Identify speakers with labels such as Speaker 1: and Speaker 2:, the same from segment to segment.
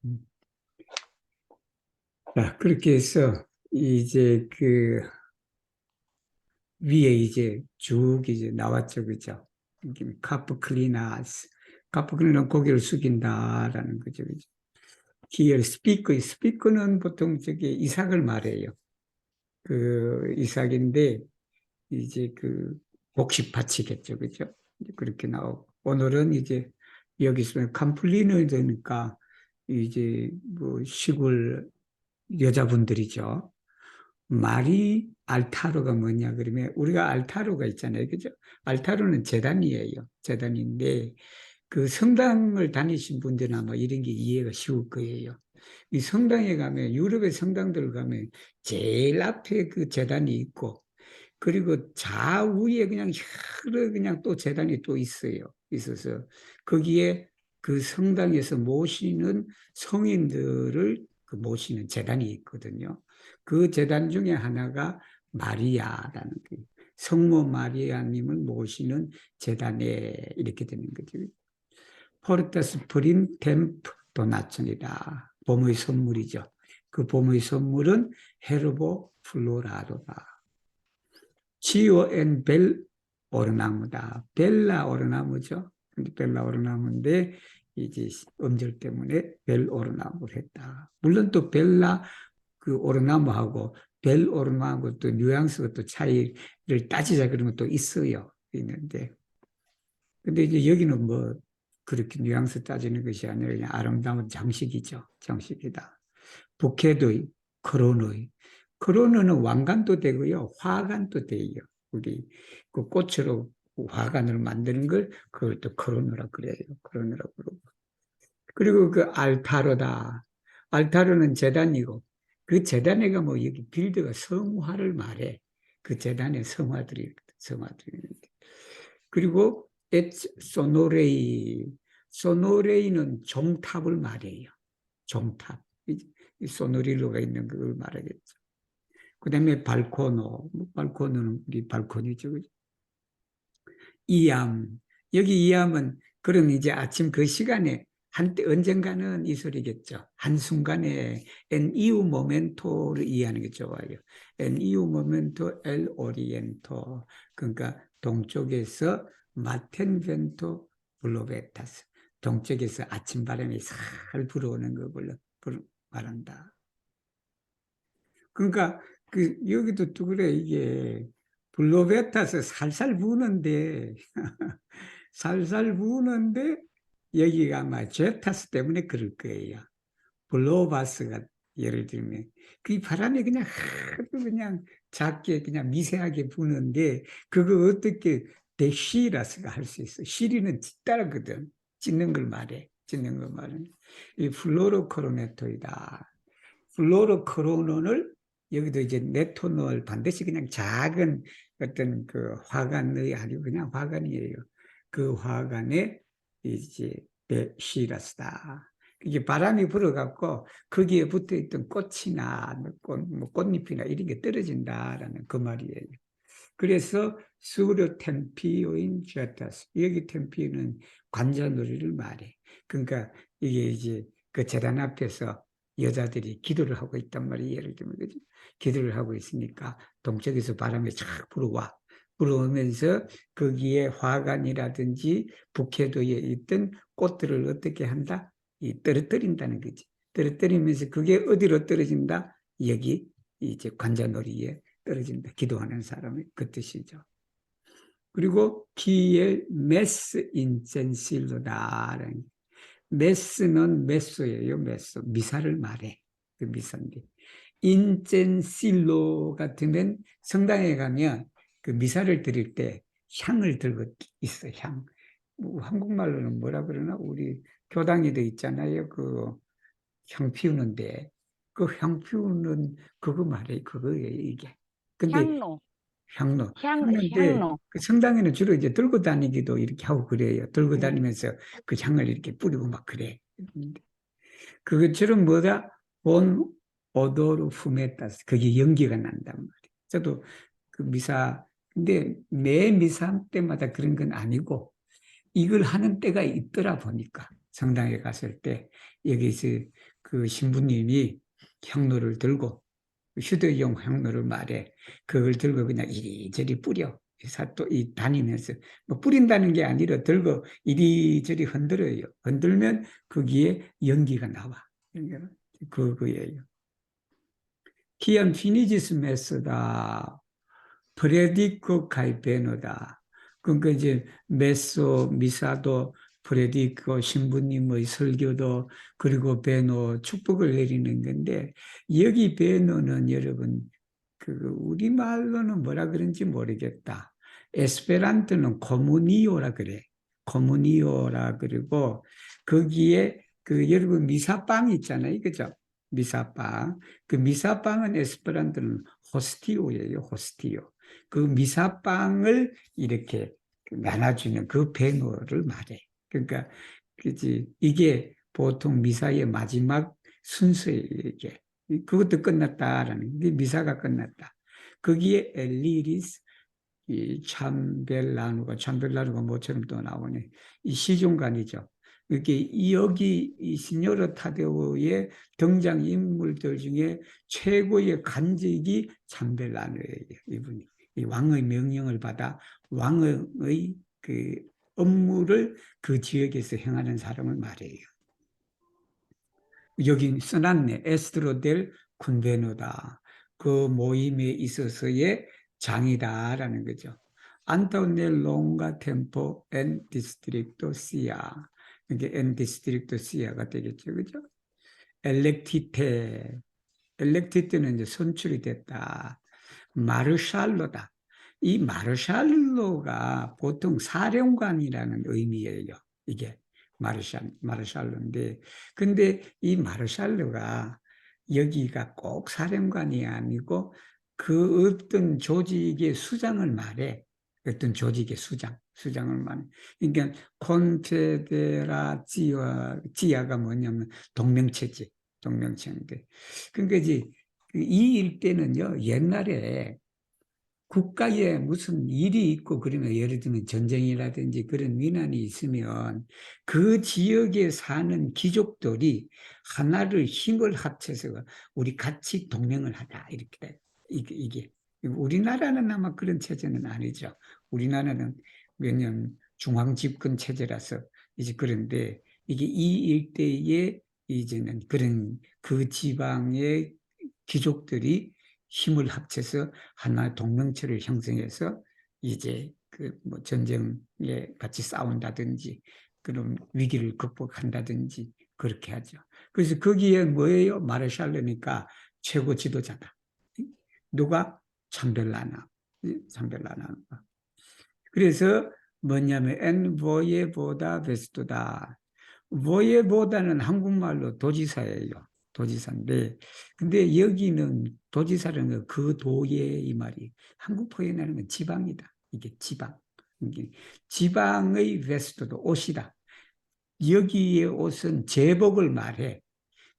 Speaker 1: 음. 자, 그렇게 해서 이제 그 위에 이제 쭉 이제 나왔죠, 그죠? 카프 클리나스. 카프 클리나는 고개를 숙인다라는 거죠, 그죠? 히얼 스피커는 보통 저기 이삭을 말해요. 그 이삭인데 이제 그 곡식 받치겠죠, 그죠? 그렇게 나오고 오늘은 이제 여기서 캄플리노니까 이제 뭐 시골 여자분들이죠. 마리 알타로가 뭐냐 그러면 우리가 알타로가 있잖아요, 그죠? 알타로는 제단이에요. 제단인데 그 성당을 다니신 분들은 아마 이런 게 이해가 쉬울 거예요. 이 성당에 가면 유럽의 성당들 가면 제일 앞에 그 제단이 있고 그리고 좌우에 그냥 여러 그냥 또 제단이 또 있어요. 있어서 거기에 그 성당에서 모시는 성인들을 그 모시는 제단이 있거든요. 그 제단 중에 하나가 마리아라는 그 성모 마리아님을 모시는 제단에 이렇게 되는 거죠. 포르타스 프린 템프 도나천이다. 봄의 선물이죠. 그 봄의 선물은 헤르보 플로라로다. 지오 앤 벨 오르나무다. 벨라 오르나무죠. 근데 벨라 오르나무인데 이제 음절 때문에 벨 오르나무를 했다. 물론 또 벨라 그 오르나무하고 벨 오르나무하고 또 뉘앙스가 또 차이를 따지자 그러면 또 있어요. 있는데. 근데 이제 여기는 뭐 그렇게 뉘앙스 따지는 것이 아니라 그냥 아름다운 장식이죠. 장식이다. 부케도의, 크로노의. 크로노는 왕관도 되고요. 화관도 돼요. 우리 그 꽃으로 화관을 만드는 걸 그걸 또 크로노라 그래요. 크로노라 그러고. 그리고 그 알타로다. 알타로는 재단이고 그 재단에가 뭐 여기 빌드가 성화를 말해. 그 재단의 성화들이 있는데. 그리고 소노레이. 소노레이는 종탑을 말해요. 종탑. 이 소노리로가 있는 그걸 말하겠죠. 그 다음에 발코노. 발코노는 우리 발코니죠. 이암. 여기 이암은 그럼 이제 아침 그 시간에 한때 언젠가는 이 소리겠죠. 한순간에 en iu momento를 이해하는 게 좋아요. en iu momento el oriento. 그러니까 동쪽에서 마텐 벤토 블로베타스. 동쪽에서 아침 바람이 살 불어오는 걸 말한다. 그러니까 그 여기도 또 그래 이게 블로베타스 살살 부는데 살살 부는데 여기가 아마 제타스 때문에 그럴 거예요. 블로바스가 예를 들면 그 바람이 그냥 하도 그냥 작게 그냥 미세하게 부는데 그거 어떻게 대시라스가 할 수 있어. 시리는 찢다라거든. 찢는 걸 말해. 찢는 걸 말해. 이 플로로코로네토이다. 플로로크로논을 여기도 이제 네토놀 반드시 그냥 작은 어떤 그 화관의 아니고 그냥 화관이에요. 그 화관에 이제 시라스다. 이게 바람이 불어갖고 거기에 붙어있던 꽃이나 뭐 꽃잎이나 이런 게 떨어진다라는 그 말이에요. 그래서 수르 템피오인 쥐타스 여기 템피는 관자놀이를 말해. 그러니까 이게 이제 그 재단 앞에서 여자들이 기도를 하고 있단 말이에요. 예를 들면 그죠? 기도를 하고 있으니까 동쪽에서 바람이 쫙 불어와. 불어오면서 거기에 화관이라든지 북해도에 있던 꽃들을 어떻게 한다? 떨어뜨린다는 거지. 떨어뜨리면서 그게 어디로 떨어진다? 여기 이제 관자놀이에 떨어진다. 기도하는 사람의 그 뜻이죠. 그리고 기엘 메스 인센실로다. 메스는 메소예요. 메소. 미사를 말해. 그 미사인데. 인센실로 같으면 성당에 가면 그 미사를 드릴 때 향을 들고 있어. 향. 한국말로는 뭐라 그러나? 우리 교당에도 있잖아요. 그 향 피우는데 그 향 피우는 그거 말이에요. 그거예요, 이게. 근데
Speaker 2: 향로,
Speaker 1: 향로. 향로인데
Speaker 2: 향로.
Speaker 1: 그 성당에는 주로 이제 들고 다니기도 이렇게 하고 그래요. 들고
Speaker 2: 음.
Speaker 1: 다니면서 그 향을 이렇게 뿌리고 막 그래. 그것처럼 뭐다? 본 오도르 후메타스. 그게 연기가 난단 말이에요. 저도 그 미사, 근데 매 미사 때마다 그런 건 아니고 이걸 하는 때가 있더라 보니까. 성당에 갔을 때 여기서 그 신부님이 향로를 들고 휴대용 향로를 말해 그걸 들고 그냥 이리저리 뿌려 또 이 다니면서 뭐 뿌린다는 게 아니라 들고 이리저리 흔들어요. 흔들면 거기에 연기가 나와. 그거예요. 키안 피니지스 메소다 프레디코 카이 베노다. 그러니까 이제 메소 미사도 프레디코 신부님의 설교도 그리고 베노 축복을 내리는 건데 여기 베노는 여러분 그 우리말로는 뭐라 그런지 모르겠다. 에스페란토는 코무니오라 그래. 코무니오라 그리고 거기에 그 여러분 미사빵 있잖아요. 그죠? 미사빵. 그 미사빵은 에스페란토는 호스티오예요. 호스티오. 그 미사빵을 이렇게 나눠주는 그 배노를 말해. 그러니까 그지 이게 보통 미사의 마지막 순서예요. 이게. 그것도 끝났다라는 게 미사가 끝났다. 거기에 엘리리스 이 참벨라누가 뭐처럼 또 나오네. 이 시종간이죠. 이렇게 여기 이 시녀르 타데오의 등장 인물들 중에 최고의 간직이 참벨라누예요. 이분이 이 왕의 명령을 받아 왕의 그 업무를 그 지역에서 행하는 사람을 말해요. 여기 써놨네. 에스트로델 쿤베노다. 그 모임에 있어서의 장이다라는 거죠. 안토넬 롱가 템포 엔 디스트릭토 시아. 이게 엔 디스트릭토 시아가 되겠죠. 그죠? 엘렉티테. 엘렉티테는 이제 선출이 됐다. 마르샬로다. 이 마르샬로가 보통 사령관이라는 의미예요. 이게 마르샬로인데, 근데 이 마르샬로가 여기가 꼭 사령관이 아니고 그 어떤 조직의 수장을 말해. 어떤 조직의 수장을 말해. 그러니까 콘페데라지아가 뭐냐면 동명체제, 동명체인데. 그러니까 이제 이 일대는요, 옛날에 국가에 무슨 일이 있고 그러면 예를 들면 전쟁이라든지 그런 위난이 있으면 그 지역에 사는 귀족들이 하나를 힘을 합쳐서 우리 같이 동맹을 하자 이렇게 돼. 이게 우리나라는 아마 그런 체제는 아니죠. 우리나라는 왜냐면 중앙 집권 체제라서 이제 그런데 이게 이 일대에 이제는 그런 그 지방의 귀족들이 힘을 합쳐서 하나의 동맹체를 형성해서 이제 그 뭐 전쟁에 같이 싸운다든지 그런 위기를 극복한다든지 그렇게 하죠. 그래서 거기에 뭐예요? 마르샬르니까 최고 지도자다. 누가? 참벨라나. 참벨라나. 그래서 뭐냐면 엔보예보다 베스트다. 보예보다는 한국말로 도지사예요. 도지사인데, 근데 여기는 도지사라는 그 도예 이 말이 한국 표현하는 건 지방이다. 이게 지방. 이게 지방의 베스트도 옷이다. 여기에 옷은 제복을 말해.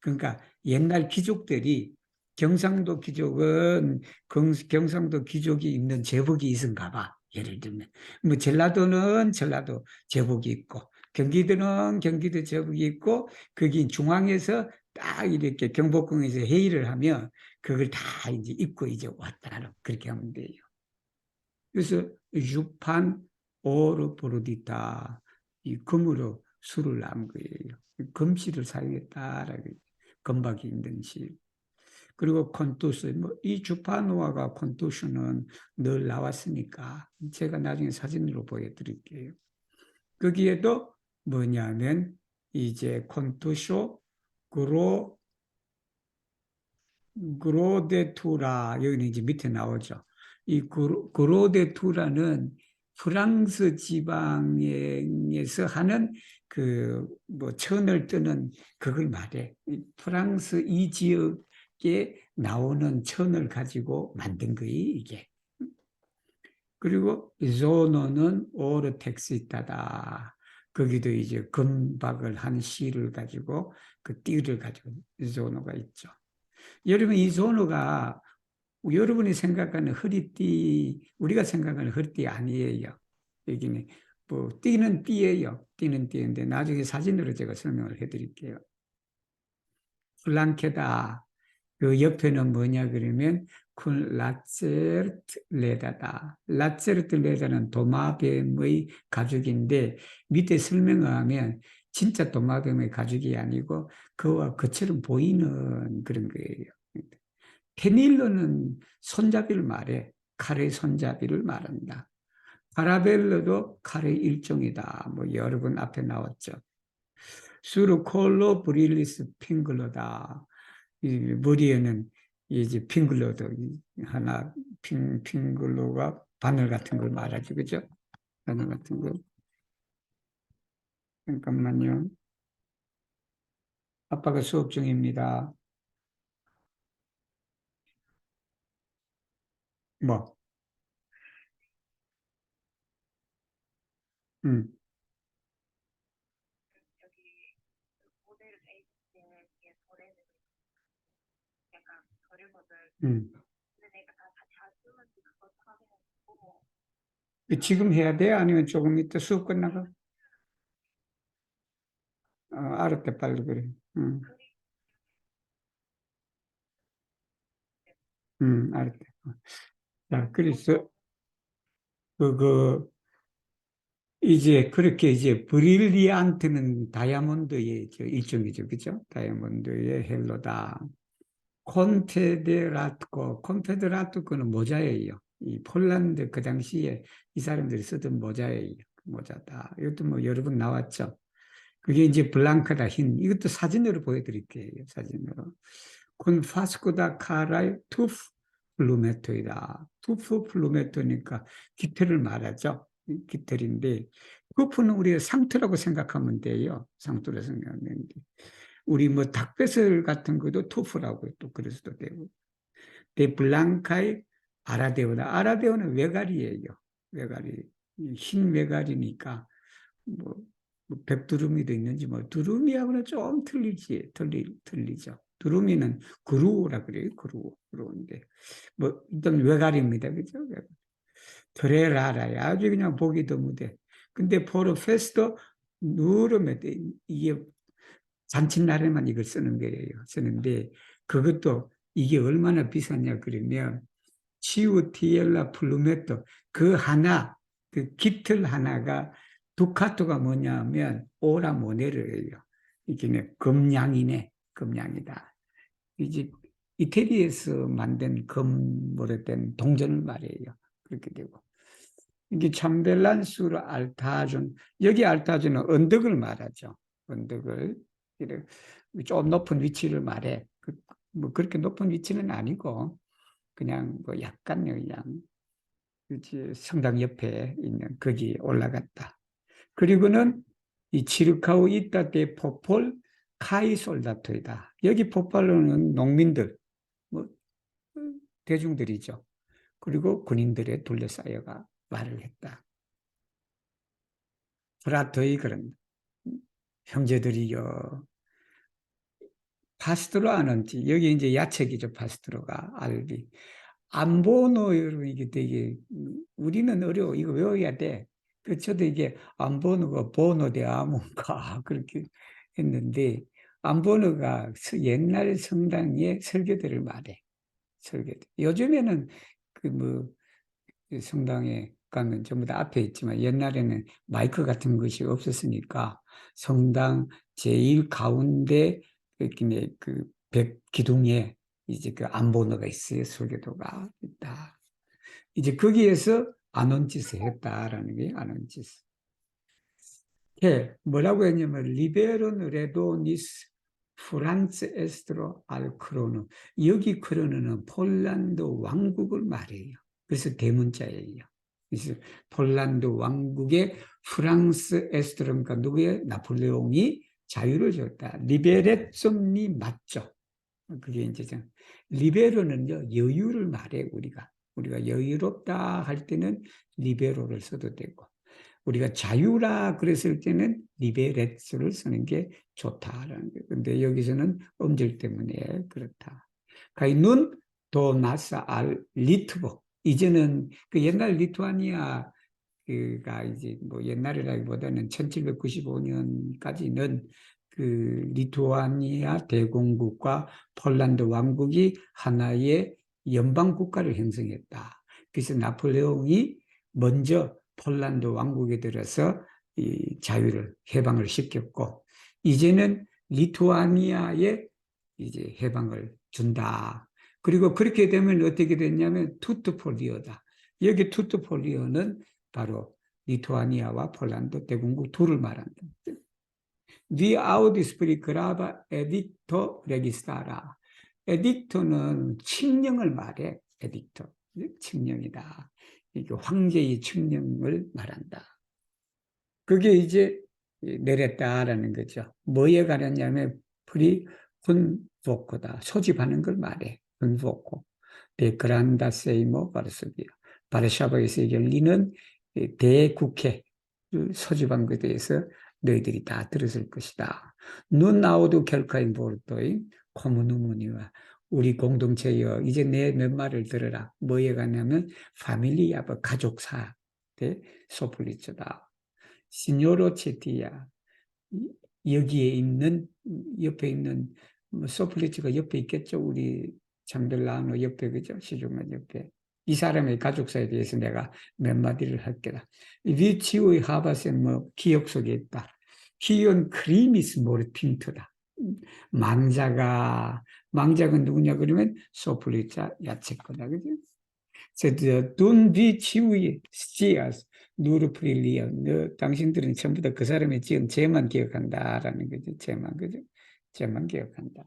Speaker 1: 그러니까 옛날 귀족들이 경상도 귀족은 경상도 귀족이 입는 제복이 있은가 봐. 예를 들면 뭐 전라도는 전라도 제복이 있고 경기도는 경기도 제복이 있고 거기 중앙에서 딱 이렇게 경복궁에서 회의를 하면 그걸 다 이제 입고 이제 왔다 그렇게 하면 돼요. 그래서 유판 오르 보르디타 이 금으로 술을 난 거예요. 금실을 사용했다라고 금박이 있는 실. 그리고 콘투스, 뭐이 주파노아가 콘투스는 늘 나왔으니까 제가 나중에 사진으로 보여드릴게요. 거기에도 뭐냐면 이제 콘투쇼 그로 그로데투라 여기는 이제 밑에 나오죠. 이 그로데투라는 프랑스 지방에서 하는 그 뭐 천을 뜨는 그걸 말해. 프랑스 이 지역에 나오는 천을 가지고 만든 거예요, 이게. 그리고 조노는 오르텍시타다. 거기도 이제 금박을 한 실을 가지고 그 띠를 가지고 조노가 있죠. 여러분 이 조노가 여러분이 생각하는 허리띠, 우리가 생각하는 허리띠 아니에요. 여기는 뭐 띠는 띠예요. 띠는 띠인데 나중에 사진으로 제가 설명을 해드릴게요. 플랑케다. 그 옆에는 뭐냐 그러면 쿤 라체르트 레다다. 라체르트 레다는 도마뱀의 가죽인데 밑에 설명하면 진짜 도마뱀의 가죽이 아니고 그와 그처럼 보이는 그런 거예요. 페닐로는 손잡이를 말해. 칼의 손잡이를 말한다. 파라벨로도 칼의 일종이다. 뭐 여러 번 앞에 나왔죠. 수르콜로 브릴리스 핑글러다. 이 머리에는 이제 핑글러도 하나 핑글러가 바늘 같은 걸 말하죠, 그죠? 바늘 같은 거. 잠깐만요. 아빠가 수업 중입니다. 뭐, 음, 음. 지금 해야 돼? 아니면 조금 이따 수업 끝나가? 알았대, 빨리 그래. 알았대. 자, 그래서 이제 그렇게 이제 브릴리안트는 다이아몬드의 일종이죠, 그죠? 다이아몬드의 헬로다. 콘페드라트코는 모자예요. 이 폴란드 그 당시에 이 사람들이 쓰던 모자예요. 모자다. 이것도 뭐 여러 번 나왔죠. 그게 이제 블랑카다 흰. 이것도 사진으로 보여드릴게요. 사진으로. 콘 파스코다 카라의 투프 플루메토이다. 투프 플루메토니까 깃털을 말하죠. 깃털인데 투프는 우리가 상투라고 생각하면 돼요. 상투라고 생각하면 돼. 우리 뭐 닭배설 같은 것도 투프라고 또 그래서도 되고. 데 블랑카의 아라데오다. 아라데오는 외가리예요. 외가리. 흰 외가리니까 뭐, 뭐 백두루미도 있는지 뭐 두루미하고는 좀 틀리죠. 두루미는 그루라 그래요. 그루인데 뭐 일단 외가리입니다. 그죠? 트레라라야 아주 그냥 보기 드무대. 근데 포르 페스토 누르면 이게 잔칫날에만 이걸 쓰는 거예요. 쓰는데 그것도 이게 얼마나 비싸냐 그러면 치우티엘라 플루메토 그 하나 그 깃털 하나가 두카토가 뭐냐면 오라 모네르예요. 이게 금양이네. 금양이다. 이제 이태리에서 만든 금으로 된 동전을 말이에요. 그렇게 되고. 이게 참벨란 수르 알타존 여기 알타존은 언덕을 말하죠. 언덕을 좀 높은 위치를 말해. 뭐 그렇게 높은 위치는 아니고 그냥 뭐 약간 그냥 성당 옆에 있는 거기 올라갔다. 그리고는 이 치르카우 이따때 포폴 카이 솔다토이다. 여기 포폴로는 농민들, 뭐 대중들이죠. 그리고 군인들에 둘러싸여가 말을 했다. 프라토의 그런 형제들이요. 파스트로 아는지 여기 이제 야책이죠. 파스트로가 알비. 안보노 여러분 이게 되게 우리는 어려워. 이거 외워야 돼. 그 저도 이게 안보노가 보노 대 아몬가 그렇게 했는데 안보노가 옛날 성당의 설교들을 말해. 설교들. 요즘에는 그 성당에 가면 전부 다 앞에 있지만 옛날에는 마이크 같은 것이 없었으니까 성당 제일 가운데 그 기둥에 이제 그 안보노가 있어요. 설교도가 있다. 이제 거기에서 아논치스 했다라는 게 아논치스. 뭐라고 했냐면 리베론 레도니스 프란츠 에스트로 알 크로노. 여기 크로노는 폴란드 왕국을 말해요. 그래서 대문자예요. 그래서 폴란드 왕국의 프랑스 에스트로니까 누구의 나폴레옹이 자유를 줬다. 리베레쫌니 맞죠? 그게 이제 리베로는요 여유를 말해 우리가 여유롭다 할 때는 리베로를 써도 되고 우리가 자유라 그랬을 때는 리베레츠를 쓰는 게 좋다라는 거예요. 근데 여기서는 음절 때문에 그렇다. 가이눈 도 나사 알 리트보 이제는 그 옛날 리투아니아 그가 이제 뭐 옛날이라기보다는 1795년까지는 그 리투아니아 대공국과 폴란드 왕국이 하나의 연방 국가를 형성했다. 그래서 나폴레옹이 먼저 폴란드 왕국에 들어서 이 자유를 해방을 시켰고, 이제는 리투아니아에 이제 해방을 준다. 그리고 그렇게 되면 어떻게 됐냐면 투트폴리오다. 여기 투트폴리오는 바로 리투아니아와 폴란드 대공국 둘을 말한다. Vi audis pri grava edicto registara. 에딕토는 칙령을 말해. 에딕토. 칙령이다. 이게 황제의 칙령을 말한다. 그게 이제 내렸다라는 거죠. 뭐에 관했냐면 프리 훈포코다. 소집하는 걸 말해. 훈포코. 데 그란다 세이모 바르소비아. 바르샤바에서 열리는 대국회 소집한 것에 대해서 너희들이 다 들었을 것이다. 눈 아우도 결카인 보르토인 코무누무니와 우리 공동체여 이제 내 몇 말을 들어라. 뭐에 관하면 파밀리아 가족사 대 소플리츠다. 시뇨로 체티야 여기에 있는 옆에 있는 소플리츠가 옆에 있겠죠. 우리 잠들라노 옆에 그죠. 시중만 옆에 이 사람의 가족사에 대해서 내가 몇 마디를 할 게다. 위치의 하바센 뭐 기억 속에 있다. 키온 크리미스 모르틴트다. 망자가 누구냐 그러면 소플리차 야채거다. 그죠? 둔비 치우이 스티아스 누르프릴리아 당신들은 전부 다 그 사람의 지은 죄만 기억한다라는 거죠. 죄만 그죠? 죄만 기억한다.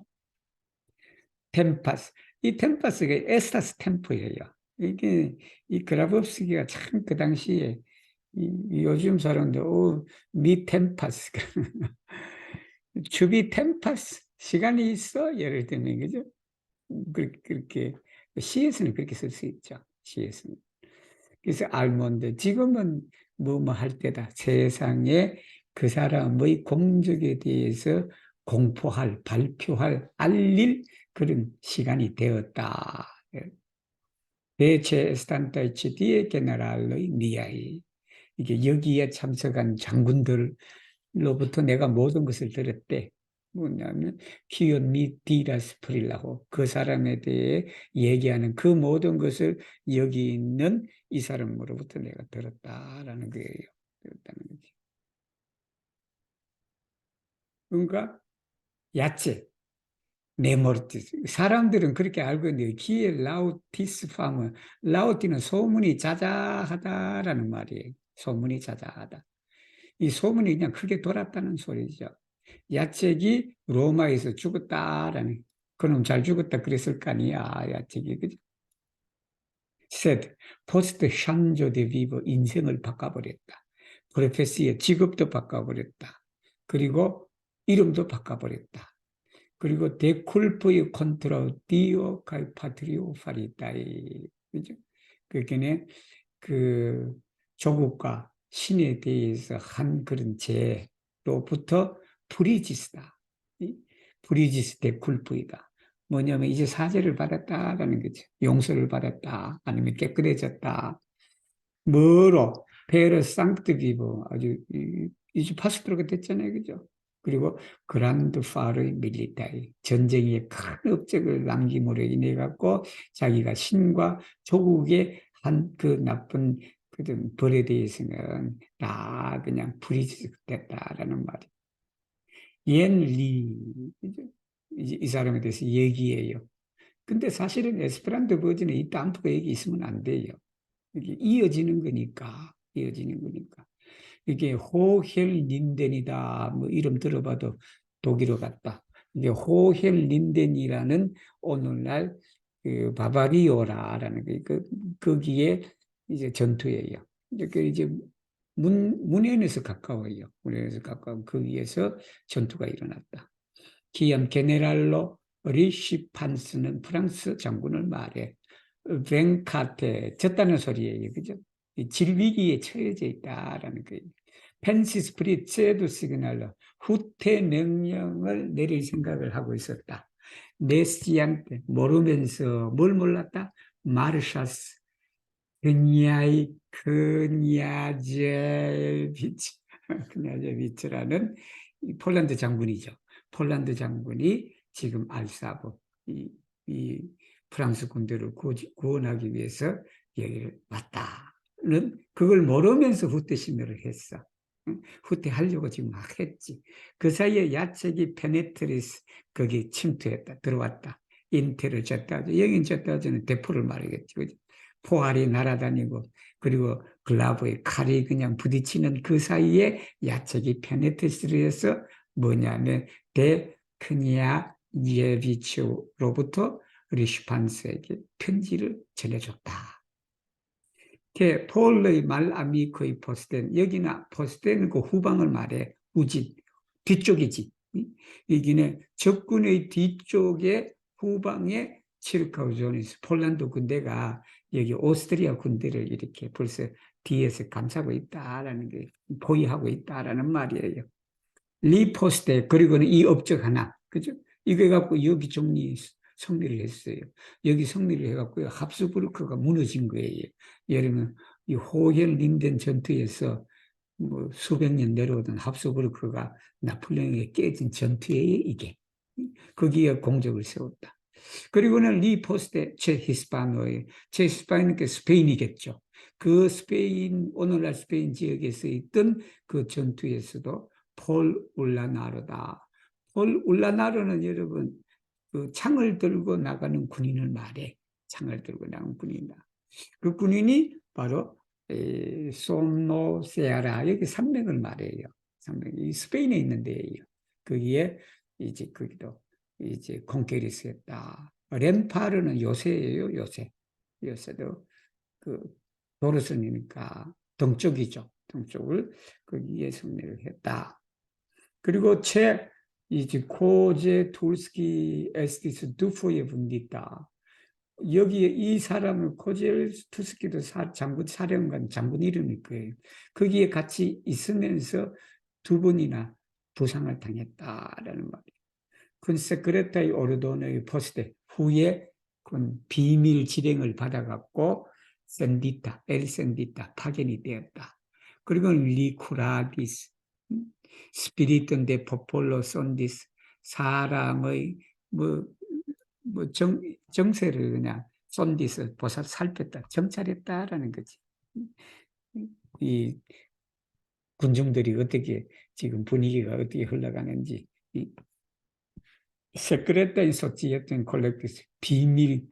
Speaker 1: 템파스 이 템파스가 에스타스 템포예요. 이게 이 그라법스키가 참 그 당시에 요즘 사람들 미 템파스가 주비 템파스 시간이 있어 예를 들면 그죠? 그렇게 시에서는 그렇게 쓸 수 있죠. 시에서는. 그래서 알몬드 지금은 뭐 할 때다. 세상에 그 사람의 공적에 대해서 공포할, 발표할, 알릴 그런 시간이 되었다. 대체 스탄타이치 디에 게네랄의 니아이 이게 여기에 참석한 장군들로부터 내가 모든 것을 들었대. 뭐냐면 키온 미 디라스 프릴라고 그 사람에 대해 얘기하는 그 모든 것을 여기 있는 이 사람으로부터 내가 들었다라는 거예요. 들었다는 거지. 그러니까 야채, 네모르티스. 사람들은 그렇게 알고 있는데 기에 라우티스 파머, 라우티는 소문이 자자하다라는 말이에요. 소문이 자자하다. 이 소문이 그냥 크게 돌았다는 소리죠. 야책이 로마에서 죽었다라는 그놈 잘 죽었다 그랬을 거 아니야 야책이 그죠? said 포스트 샨조 데 비버 인생을 바꿔버렸다. 프로페시의 직업도 바꿔버렸다. 그리고 이름도 바꿔버렸다. 그리고 데쿨프의 컨트로 디오 카이 파트리오 파리타이 그죠? 그게는 그 조국과 신에 대해서 한 그런 죄로부터 브리지스다. 브리지스 데쿨프이다. 뭐냐면 이제 사죄를 받았다라는 거죠. 용서를 받았다. 아니면 깨끗해졌다. 뭐로? 페르 상트 비보 아주 이제 파스트로가 됐잖아요. 그죠? 그리고 그란드 파르 밀리타이 전쟁에 큰 업적을 남김으로 인해 갖고 자기가 신과 조국의 한 그 나쁜 그 벌에 대해서는 다 그냥 불이익됐다라는 말이. 옌리 이 사람에 대해서 얘기해요. 근데 사실은 에스페란토 버전에 이 딴프가 얘기 있으면 안 돼요. 이게 이어지는 거니까 이어지는 거니까. 이게 호헬린덴이다. 뭐 이름 들어봐도 독일어 같다. 이게 호헬린덴이라는 오늘날 그 바바리오라라는 게 거기에 이제 전투예요. 이제 문해에서 가까워요. 문해에서 가까운 거기에서 전투가 일어났다. 기암 게네랄로 리시판스는 프랑스 장군을 말해. 뱅카테 졌다는 소리예요. 그죠? 질위기에 처해져 있다라는 거예요. 펜시스 프리츠에도 시그널로 후퇴 명령을 내릴 생각을 하고 있었다. 메시안테 모르면서 뭘 몰랐다? 마르샤스 베니아이 크냐제비치, 크냐제비치라는 폴란드 장군이죠. 폴란드 장군이 지금 알사브, 이, 이 프랑스 군대를 구원하기 위해서 여기를 왔다는 그걸 모르면서 후퇴 심리를 했어. 후퇴하려고 지금 막 했지. 그 사이에 야채기 페네트리스 거기 침투했다, 들어왔다. 인테를 쳤다 하죠. 여긴 쳤다 하죠는 대포를 말하겠지. 그죠? 포알이 날아다니고, 그리고 글라브에 칼이 그냥 부딪히는 그 사이에 야채기 페네트리스에서 뭐냐면, 데크니아 예비치로부터 리슈판스에게 편지를 전해줬다. 폴의 말 아미코의 포스텐, 여기나 포스텐은 그 후방을 말해. 우진 뒤쪽이지. 여기는 적군의 뒤쪽에 후방에 치르카우존이스 폴란드 군대가 여기 오스트리아 군대를 이렇게 벌써 뒤에서 감싸고 있다라는 게 포위하고 있다라는 말이에요. 리포스테, 그리고는 이 업적 하나, 그죠? 이거 갖고 여기 성리를 했어요. 여기 성리를 해갖고요, 합스부르크가 무너진 거예요. 예를 들면 이 호헬린덴 전투에서 뭐 수백 년 내려오던 합스부르크가 나폴레옹에 깨진 전투예요, 이게. 거기에 공적을 세웠다. 그리고는 리포스테 제히스파노에, 제히스파노는 스페인이겠죠. 그 스페인, 오늘날 스페인 지역에서 있던 그 전투에서도 폴 울라나르다. 폴 울라나르는 여러분, 그 창을 들고 나가는 군인을 말해. 창을 들고 나가는 군인이다. 그 군인이 바로 솜노세아라, 여기 산맥을 말해요. 산맥, 이 스페인에 있는 데예요. 거기에 이제 거기도 이제 콩케리스 했다. 렘파르는 요새예요, 요새. 요새도 그 도르선이니까 동쪽이죠. 동쪽을 거기에 승리를 했다. 그리고 이제 코제 툴스키 에스티스 두포에 분디다. 여기에 이 사람은 코젤투스키도 장군 사령관 장군 이름일 거예요. 거기에 같이 있으면서 두 번이나 부상을 당했다라는 말이에요. 그 세크레타이 오르도네의 포스테 후에 그 비밀 지령을 받아갖고 센디타, 엘 센디타 파견이 되었다. 그리고 리쿠라디스, 스피리톤 데 포폴로 손디스, 사람의 뭐 정세를 그냥 손디스 보살 살폈다, 정찰했다라는 거지. 이 군중들이 어떻게 지금 분위기가 어떻게 흘러가는지. 이 세크레타 소치에튼 콜렉티스 비밀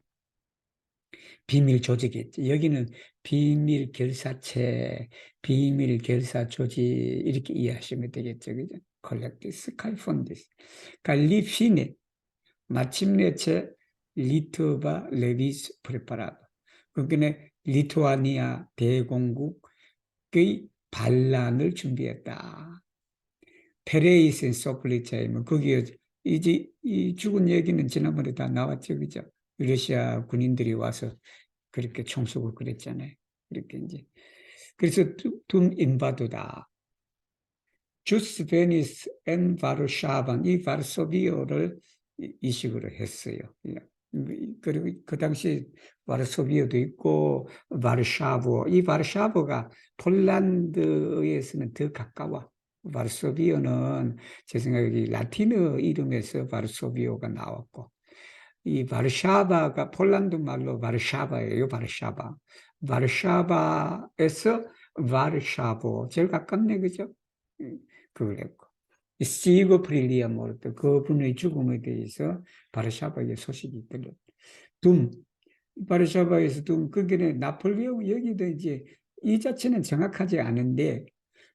Speaker 1: 조직이었지. 여기는 비밀 결사체, 비밀 결사 조직 이렇게 이해하시면 되겠죠, 그죠? 콜렉티스 카이폰디스, 갈리피네 마침내 리투바 레비스 프레파라도. 그러니까 리투아니아 대공국의 반란을 준비했다. 페레이센 소플리차이면 거기에 이제 이 죽은 얘기는 지난번에 다 나왔죠, 그죠? 러시아 군인들이 와서 그렇게 총속을 그랬잖아요. 그렇게 이제 그래서 둠 인바도다. 주스 베니스 앤 바르샤반, 이 바르소비오를 이식으로 했어요. 그리고 그 당시 바르소비오도 있고 바르샤브, 이 바르샤브가 폴란드에서는 더 가까워. 바르소비오는 제 생각에 라틴어 이름에서 바르소비오가 나왔고, 이 바르샤바가 폴란드 말로 바르샤바예요. 바르샤바. 바르샤바에서 바르샤보, 제일 가깝네, 그죠? 그걸 했고, 시고 프릴리아 모르트, 그분의 죽음에 대해서 바르샤바에 소식이 들렸. 바르샤바에서 거기는 나폴레옹, 여기도 이제 이 자체는 정확하지 않은데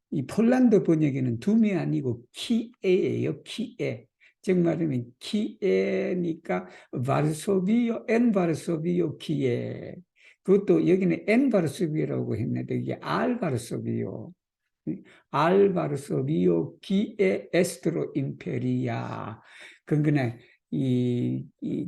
Speaker 1: 이 폴란드 번역에는 둠이 아니고 키에예요. 키에. 즉 말하면 키에니까 바르소비오, 엔 바르소비오 키에. 그것도 여기는 엔 바르소비오라고 했는데 이게 알 바르소비오. 알 바르소비오 키에 에스트로 임페리아. 그러니까 이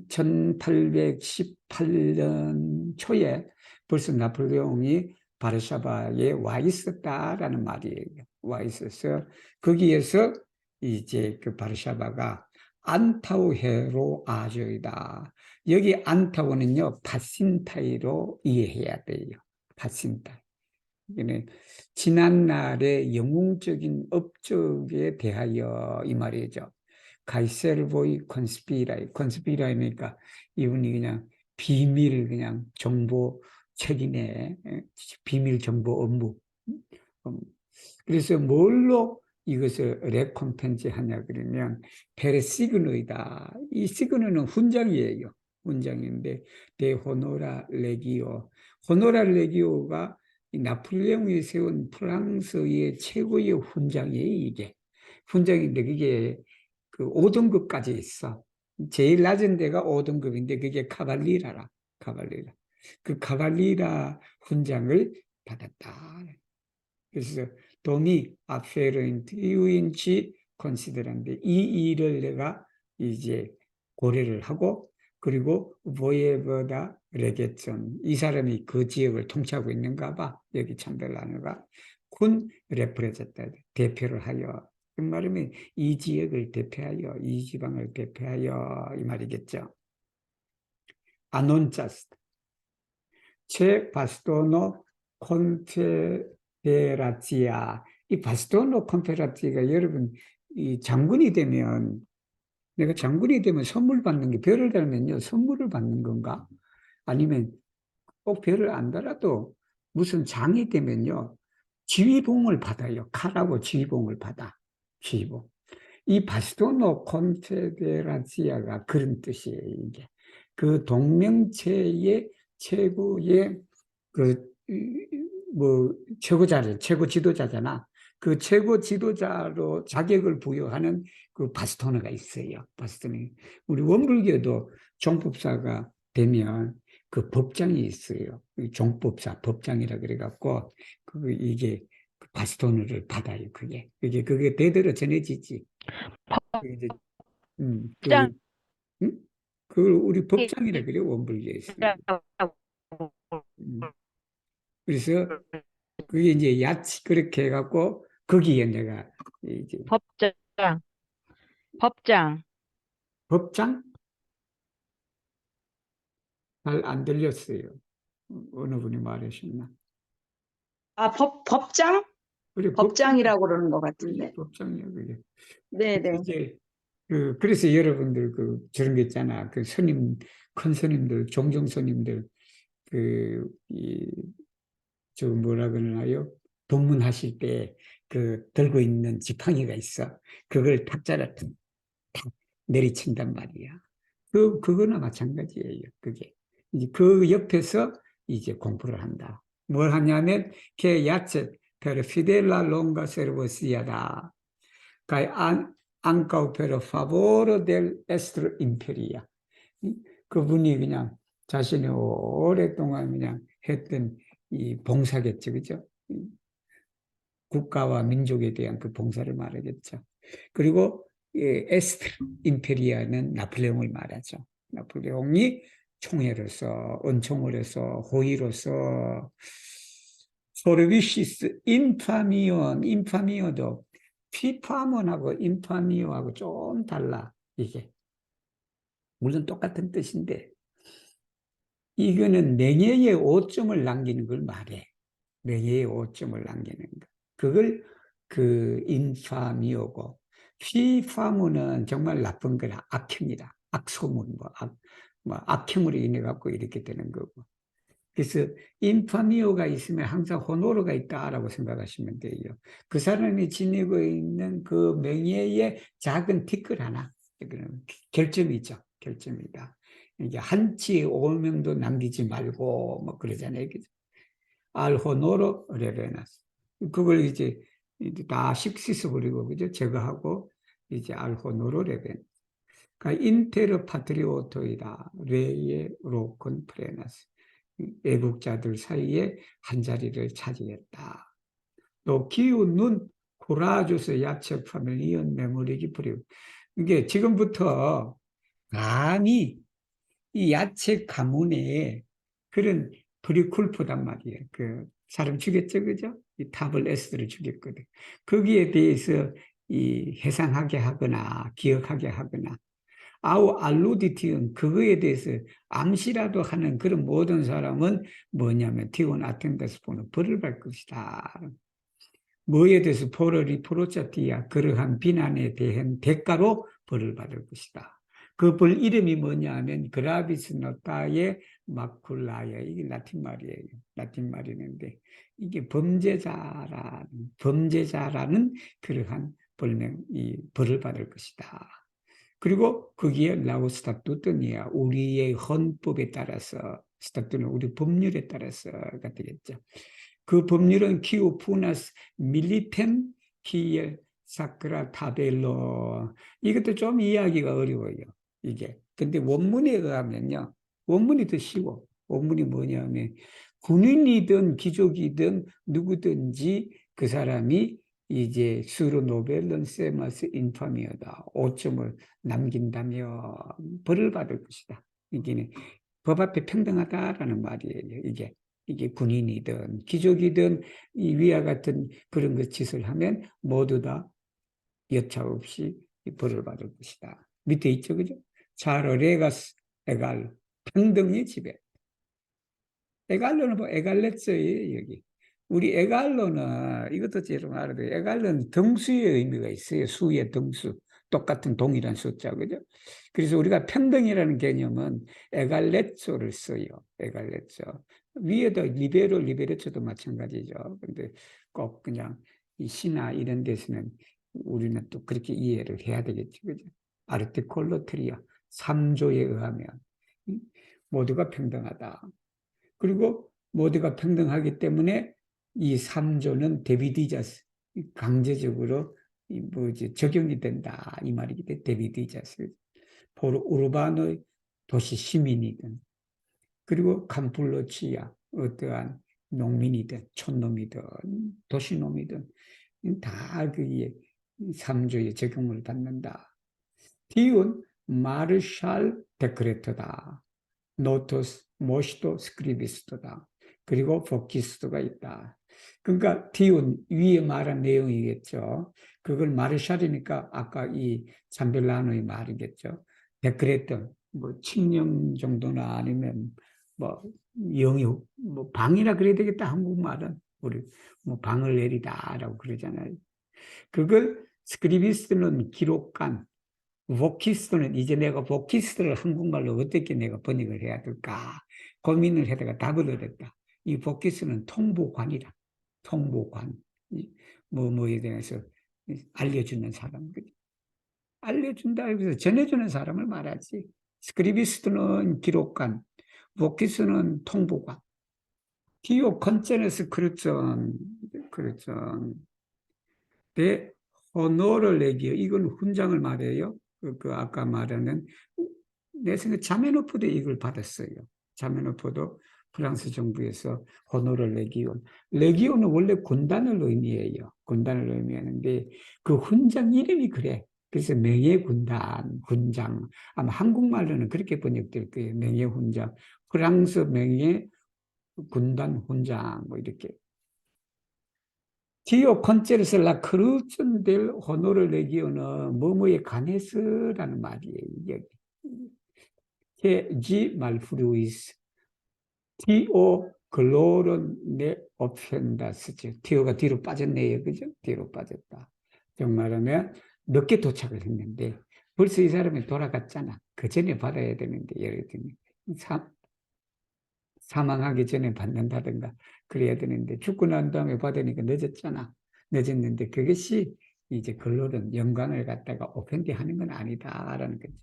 Speaker 1: 1818년 초에 벌써 나폴레옹이 바르샤바에 와 있었다라는 말이에요. 와 있어서 거기에서 이제 그 바르샤바가 안타우헤로 아조이다. 여기 안타우는요, 파신타이로 이해해야 돼요. 파신타이. 이게 지난날의 영웅적인 업적에 대하여 이 말이죠. 가이셀보이 컨스피라이니까 이분이 그냥 비밀 그냥 정보 책임에 비밀 정보 업무. 그래서 뭘로 이것을 레콤펜스 하냐 그러면 페르시그노이다. 이 시그노는 훈장이에요. 훈장인데 데 호노라 레기오. 호노라 레기오가 나폴레옹이 세운 프랑스의 최고의 훈장이에요, 이게. 훈장인데 그게 그 5등급까지 있어. 제일 낮은 데가 5등급인데 그게 카발리라라. 카발리라. 그 카발리라 훈장을 받았다. 그래서 도미 아페르인트 이유인치 컨시드란데 이 일을 내가 이제 고려를 하고 그리고 보예버다 레게촌 이 사람이 그 지역을 통치하고 있는가 봐 여기 참벨라누가 군 레프레젠타 대표를 하여 그 말이면 이 지역을 대표하여 이 지방을 대표하여 이 말이겠죠. 아논차스 체 바스토노 콘페라치아 이 바스토노 콘페라치가 여러분 이 장군이 되면 내가 장군이 되면 선물 받는 게 별을 달면요 선물을 받는 건가? 아니면 꼭 별을 안 달아도 무슨 장이 되면요 지휘봉을 받아요. 칼하고 지휘봉을 받아. 지휘봉. 이 바스토노 콘페데라치아가 그런 뜻이에요. 이게 그 동명체의 최고의 그 뭐 최고 지도자잖아. 그 최고 지도자로 자격을 부여하는 그 바스토너가 있어요. 바스토너. 우리 원불교도 종법사가 되면 그 법장이 있어요. 종법사 법장이라 그래갖고 그 이게 바스토너를 받아요. 그게 대대로 전해지지. 그게 이제 그
Speaker 2: 법장
Speaker 1: 그걸 우리 법장이라 그래요. 원불교에서는. 음. 그래서 그게 이제 야치 그렇게 해갖고 거기에 내가 이제
Speaker 2: 법장 법장
Speaker 1: 법장 잘 안 들렸어요. 어느 분이 말하셨나?
Speaker 3: 아, 법장?
Speaker 1: 그래 법장
Speaker 3: 법장이라고 그러는 것
Speaker 1: 그게
Speaker 3: 같은데.
Speaker 1: 법장이야 그게.
Speaker 3: 네네.
Speaker 1: 이제 그래서 여러분들 저런 게 있잖아. 그 스님 큰 스님들 종종 스님들 저 뭐라 그러나요? 법문하실 때 들고 있는 지팡이가 있어. 그걸 탁자를 탁 내리친단 말이야. 그거나 마찬가지예요. 그게. 이제 그 옆에서 이제 공부를 한다. 뭘 하냐면, che yace per fidela longa servoziada, kai ancao per favore del estro imperia. 그분이 그냥 자신이 오랫동안 그냥 했던 이 봉사겠죠. 그죠? 국가와 민족에 대한 그 봉사를 말하겠죠. 그리고 에스트 임페리아는 나폴레옹을 말하죠. 나폴레옹이 총애로서 은총을 해서 호의로서 소르비시스 인파미오도 피파몬하고 인파미오하고 좀 달라 이게 물론 똑같은 뜻인데 이거는 명예의 오점을 남기는 걸 말해. 명예의 오점을 남기는 거. 그걸 인파미오고 피파무는 정말 나쁜 거라 악행이다. 악소문 악행으로 인해 갖고 이렇게 되는 거고. 그래서 인파미오가 있으면 항상 호노르가 있다라고 생각하시면 돼요. 그 사람이 지니고 있는 그 명예의 작은 티끌 하나, 결점이죠. 결점이다. 이게 한치 오명도 남기지 말고 뭐 그러잖아요. 알 호노로 레베나스. 그걸 이제 다 식시스 버리고 그죠? 제거하고 이제 알 호노로 레벤. 그러니까 인테르 파트리오토이다. 레예 로콘 프레나스. 애국자들 사이에 한 자리를 차지했다. 또 기운은 쿠라주스 야채 파밀리언 메모리기 프리우. 이게 지금부터 감히 이 야채 가문에 그런 프리쿨프단 말이에요. 그 사람 죽였죠, 그죠? 이 탑을 S를 죽였거든. 거기에 대해서 이 해상하게 하거나 기억하게 하거나 아우 알루디티온 그거에 대해서 암시라도 하는 그런 모든 사람은 뭐냐면 티온 아텐다스 보는 벌을 받을 것이다. 뭐에 대해서 포로 리프로차티아 그러한 비난에 대한 대가로 벌을 받을 것이다. 그 벌 이름이 뭐냐 하면 그라비스 노타의 마쿨라야. 이게 라틴 말이에요. 라틴 말이는데 이게 범죄자라는 그러한 이 벌을 받을 것이다. 그리고 거기에 라우스타투트니아 우리의 헌법에 따라서 스타투는 우리 법률에 따라서가 되겠죠. 그 법률은 키우 푸나스 밀리템 키엘 사크라 타벨로. 이것도 좀 이해하기가 어려워요. 이게. 근데 원문에 의하면요. 원문이 더 쉬워. 원문이 뭐냐면 군인이든 귀족이든 누구든지 그 사람이 이제 수로 노벨런 세마스 인파미어다. 오점을 남긴다면 벌을 받을 것이다. 이게 법 앞에 평등하다라는 말이에요. 이게 군인이든 귀족이든 이 위와 같은 그런 것 짓을 하면 모두 다 여차 없이 벌을 받을 것이다. 밑에 있죠, 그죠? 차로 레가스 에갈 평등의 지배. 에갈로는 뭐 에갈레츠예요, 여기. 우리 에갈로는 이것도 제가 알아야 돼요. 에갈로는 등수의 의미가 있어요. 수의 등수. 똑같은 동일한 숫자, 그죠? 그래서 우리가 평등이라는 개념은 에갈레츠를 써요. 에갈레츠. 위에도 리베레츠도 마찬가지죠. 근데 꼭 그냥 이 시나 이런 데서는 우리는 또 그렇게 이해를 해야 되겠죠, 그죠? 아르티콜로트리아 3조에 의하면 모두가 평등하다. 그리고 모두가 평등하기 때문에 이 3조는 데비디자스 강제적으로 뭐지 적용이 된다 이 말이기 때문에 데비디자스 포르 우르바노의 도시 시민이든 그리고 캄플로치아 어떠한 농민이든 촌놈이든 도시놈이든 다 그게 3조에 적용을 받는다. 디온 마르샬 데크레토다. 노토스, 모시도, 스크리비스토다. 그리고 포키스토가 있다. 그러니까 디온 위에 말한 내용이겠죠. 그걸 마르샬이니까 아까 이 잠벨라노의 말이겠죠. 데크레토, 뭐 칙령 정도나 아니면 뭐 영이 뭐 방이라 그래야 되겠다. 한국말은 우리 뭐 방을 내리다라고 그러잖아요. 그걸 스크리비스토는 기록한 보키스트는 이제 내가 보키스트를 한국말로 어떻게 내가 번역을 해야 될까 고민을 하다가 답을 얻었다. 이 보키스트는 통보관이라. 통보관. 뭐에 대해서 알려주는 사람. 알려준다 해서 전해주는 사람을 말하지. 스크리비스트는 기록관, 보키스트는 통보관. 디오 컨체너스 그렇죠. 대 호노를 내기요. 이건 훈장을 말해요. 그 아까 말하는 내 생각 자메노프도 이걸 받았어요. 자메노프도 프랑스 정부에서 호노를 레기온. 레기온은 원래 군단을 의미해요. 군단을 의미하는데 그 훈장 이름이 그래. 그래서 명예군단, 훈장. 아마 한국말로는 그렇게 번역될 거예요. 명예훈장. 프랑스 명예군단 훈장 뭐 이렇게. 디오 콘체르스 라 크루츠 델 호노를 레기오는 뭐뭐에 관해서라는 말이에요. 지 말프루이스 티오 글로론 네 오펜다스죠. 티오가 뒤로 빠졌네요. 그죠? 뒤로 빠졌다. 좀 말하면 늦게 도착을 했는데 벌써 이 사람이 돌아갔잖아. 그 전에 받아야 되는데 예를 들면 사망하기 전에 받는다든가 그래야 되는데 죽고 난 다음에 받으니까 늦었잖아. 늦었는데 그것이 이제 글로는 영광을 갖다가 오펜디 하는 건 아니다라는 거죠.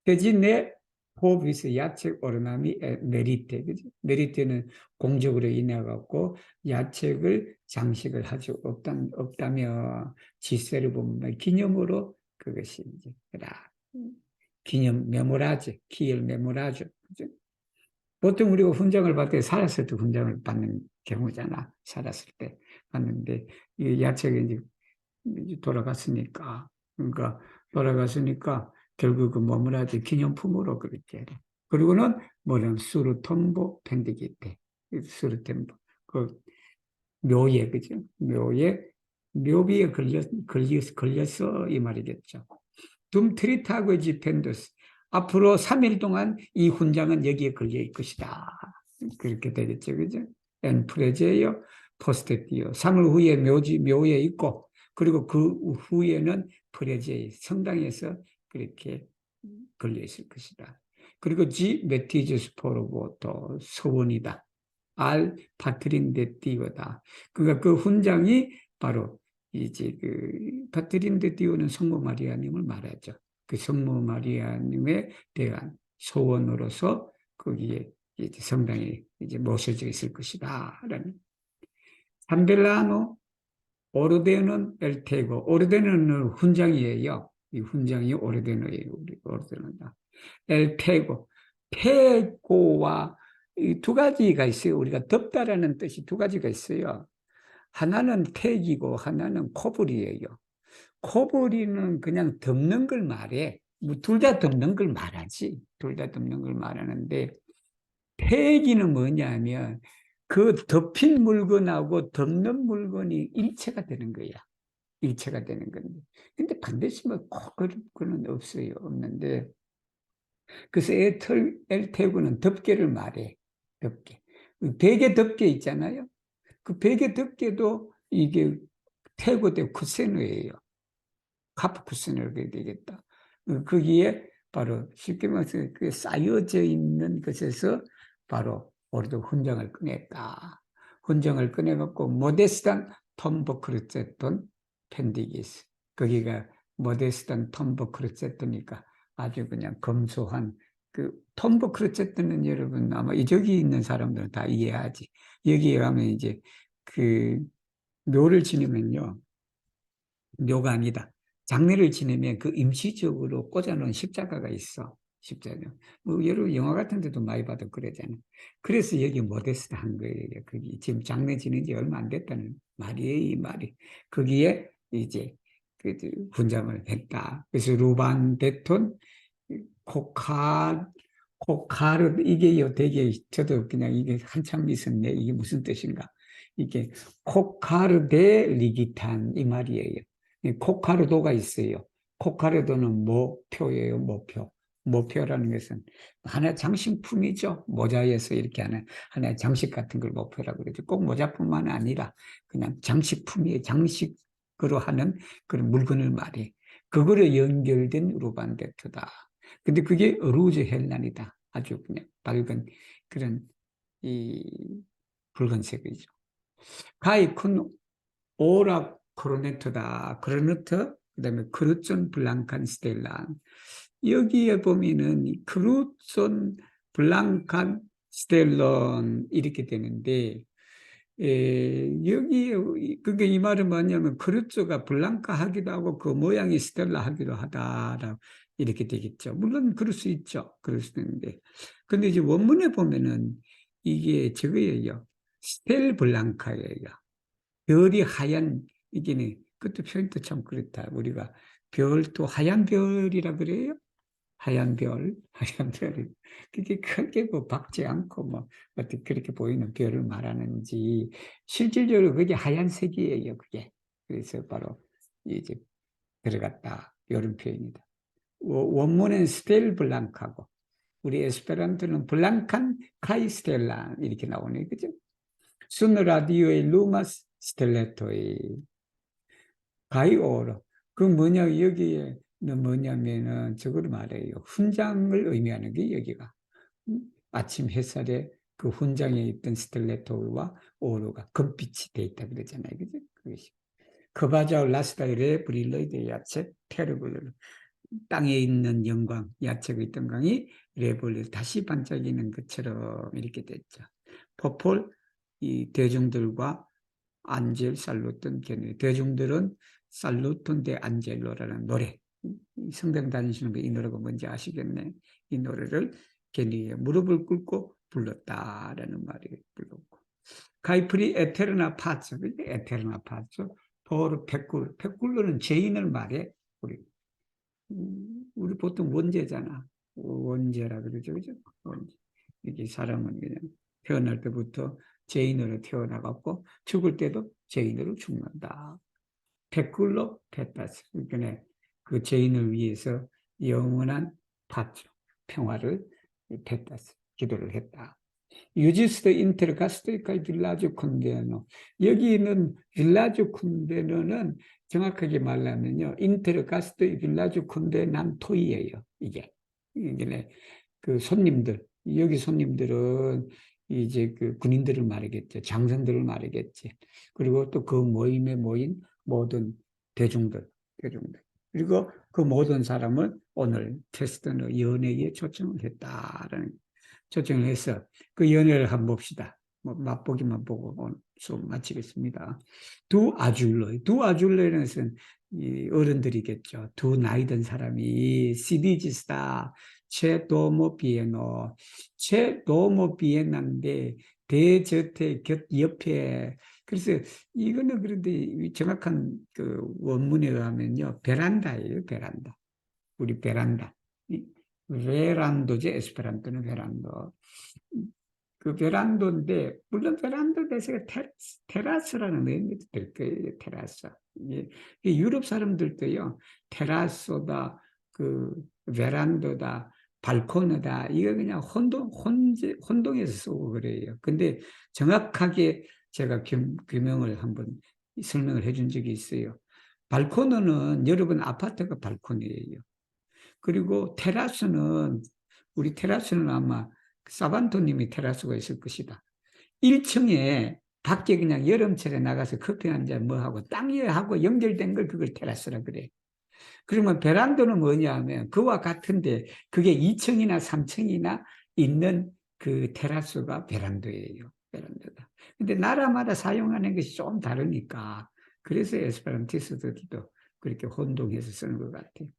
Speaker 1: 대신에 호비스 야책 오르나미 메리테 그죠? 메리테는 공적으로 인해 갖고 야책을 장식을 하지 없다며 지세를 보면 기념으로 그것이 이제 기념 메모라즈 키엘 메모라즈 그죠? 보통 우리가 훈장을 받을 때 살았을 때 훈장을 받는 경우잖아. 살았을 때 받는데 이 야채가 이제 돌아갔으니까 그러니까 돌아갔으니까 결국 그 머무라지 기념품으로 그렇게 그리고는 뭐냐면 수르톰보 펜디기테 수르템보 그 묘에 그죠? 묘에 묘비에 걸렸어 이 말이겠죠. 둠트리타고 지펜도스. 앞으로 3일 동안 이 훈장은 여기에 걸려 있을 것이다. 그렇게 되겠죠. 그죠? 엔 프레제요, 포스테티오. 3일 후에 묘에 있고, 그리고 그 후에는 프레제 성당에서 그렇게 걸려 있을 것이다. 그리고 지 메티즈스 포르보토 서원이다. 알 파트린데 띠오다. 그러니까 그 훈장이 바로 이제 그 파트린데 띠오는 성모 마리아님을 말하죠. 그 성모 마리아님에 대한 소원으로서 거기에 이제 성당에 이제 모셔져 있을 것이다라는. 산벨라노 오르데는 엘테고. 오르데는 훈장이에요. 이 훈장이 오르데노예요. 우리 오르데노다. 엘테고. 페고와 두 가지가 있어요. 우리가 덮다라는 뜻이 두 가지가 있어요. 하나는 택이고 하나는 코불이에요. 코불이는 그냥 덮는 걸 말해. 뭐 둘 다 덮는 걸 말하지. 둘 다 덮는 걸 말하는데 폐기는 뭐냐면 그 덮인 물건하고 덮는 물건이 일체가 되는 거야. 일체가 되는 건데. 근데 반드시 뭐꼭 그런 없어요. 없는데. 그래서 엘테고는 덮개를 말해. 덮개. 베개 덮개 있잖아요. 그 베개 덮개도 이게 태고대 쿠세노예요. 카프 쿠세노가 되겠다. 거기에 바로 쉽게 말해서 그 쌓여져 있는 것에서 바로 우리도 훈장을 꺼냈다. 훈장을 꺼내갖고 모데스탄 톰버크르체톤 펜디기스. 거기가 모데스탄 톰버크르체토니까 아주 그냥 검소한 그 톰버크르체토는 여러분 아마 이쪽에 있는 사람들은 다 이해하지. 여기에 가면 이제 그 묘를 지내면요. 묘가 아니다. 장례를 지내면 그 임시적으로 꽂아놓은 십자가가 있어. 십자가. 뭐 여러 영화 같은 데도 많이 봐도 그러잖아. 그래서 여기 모데스트 한 거예요. 거기 지금 장례 지낸 지 얼마 안 됐다는 말이에요. 이 말이. 거기에 이제 그 훈장을 했다. 그래서 루반 데톤 코카르 이게요 되게 저도 그냥 이게 한참 있었네. 이게 무슨 뜻인가? 이게 코카르 데 리기탄 이 말이에요. 코카르도가 있어요. 코카르도는 모표예요. 모표. 모표라는 것은 하나의 장식품이죠. 모자에서 이렇게 하는 하나의 장식 같은 걸 모표라고 그러죠. 꼭 모자뿐만 아니라 그냥 장식품이에요. 장식으로 하는 그런 물건을 말해. 그거로 연결된 루반데트다. 근데 그게 루즈 헬란이다. 아주 그냥 밝은 그런 이 붉은색이죠. 가이 큰 오라 코로네트다. 코로네트, 그다음에 크루존 블랑칸 스텔란. 여기에 보면은 크루존 블랑칸 스텔론 이렇게 되는데 여기에 그게 이 말은 뭐냐면 크루조가 블랑카 하기도 하고 그 모양이 스텔라 하기도 하다라고 이렇게 되겠죠. 물론 그럴 수 있죠. 그럴 수 있는데 근데 이제 원문에 보면은 이게 저거예요. 스텔 블랑카예요. 별이 하얀 이게 그것도 표현도 참 그렇다. 우리가 별도 하얀 별이라 그래요. 하얀 별, 하얀 별이 그게 크게 뭐 박지 않고 뭐 어떻게 그렇게 보이는 별을 말하는지 실질적으로 그게 하얀색이에요. 그게 그래서 바로 이제 들어갔다 이런 표현이다. 원문은 스텔 블랑카고 우리 에스페란토는 블랑칸 카이스텔라 이렇게 나오네, 그죠? 순 라디오의 루마스 스텔레토의 가이오로. 그 뭐냐, 여기에는 뭐냐면은 저걸 말해요. 훈장을 의미하는 게 여기가. 아침 햇살에 그 훈장에 있던 스텔레토와 오로가 금빛이 돼 있다 그러잖아요. 그죠? 그것이. 크바자우 라스다이레 브릴러이드 야채 테르블. 땅에 있는 영광, 야채가 있던 강이 레볼을 다시 반짝이는 것처럼 이렇게 됐죠. 포폴, 이 대중들과 안젤 살루톤 게네. 대중들은 살루톤 데 안젤로라는 노래. 성당 다니시는 분 이 노래가 뭔지 아시겠네. 이 노래를 게니에 무릎을 꿇고 불렀다라는 말이 불렀고. 가이프리 에테르나 파츠, 에테르나 파츠. 포르 페쿨, 페쿨로는 죄인을 말해. 우리 보통 원죄잖아. 원죄라 그러죠, 그죠? 원죄. 이게 사람은 그냥 태어날 때부터 죄인으로 태어나갖고 죽을 때도 죄인으로 죽는다. 페쿨로 페타스. 그러니까 그 죄인을 위해서 영원한 파주, 평화를 뱉었어. 기도를 했다. 유지스도 인테르 가스토이카이 빌라주 콘데노. 여기는 빌라주 콘데노는 정확하게 말하면요. 인테르 가스토이 빌라주 콘데 난토이예요. 이게 그 손님들, 여기 손님들은 이제 그 군인들을 말하겠죠. 장성들을 말하겠지. 그리고 또 그 모임에 모인 모든 대중들. 그리고 그 모든 사람을 오늘 테스트는 연예에 초청을 했다라는, 초청을 해서 그 연애를 한번 봅시다. 뭐 맛보기만 보고 오늘 수업 마치겠습니다. 두 아줄로라는 것은 이 어른들이겠죠. 두 나이 든 사람이 시디지스다 채 도모 비에나인데 대저택 곁 옆에. 그래서 이거는 그런데 정확한 그 원문에 의하면요 베란다예요. 베란다. 우리 베란다. 베란도죠. 에스페란토는 베란도. 그 베란도인데, 물론 베란도 대신에 테라스라는 의미도 될 거예요. 테라스. 이 유럽 사람들도요, 테라스다, 그 베란도다, 발코니다, 이거 그냥 혼동해서 쓰고 그래요. 근데 정확하게 제가 규명을 한번 설명을 해준 적이 있어요. 발코니는 여러분 아파트가 발코니예요. 그리고 우리 테라스는 아마 사반토님이 테라스가 있을 것이다. 1층에 밖에 그냥 여름철에 나가서 커피 한 잔 뭐 하고 땅 위하고 연결된 걸 그걸 테라스라 그래. 그러면 베란다는 뭐냐 하면 그와 같은데 그게 2층이나 3층이나 있는 그 테라스가 베란다예요. 베란다다. 근데 나라마다 사용하는 것이 좀 다르니까 그래서 에스페란티스트들도 그렇게 혼동해서 쓰는 것 같아요.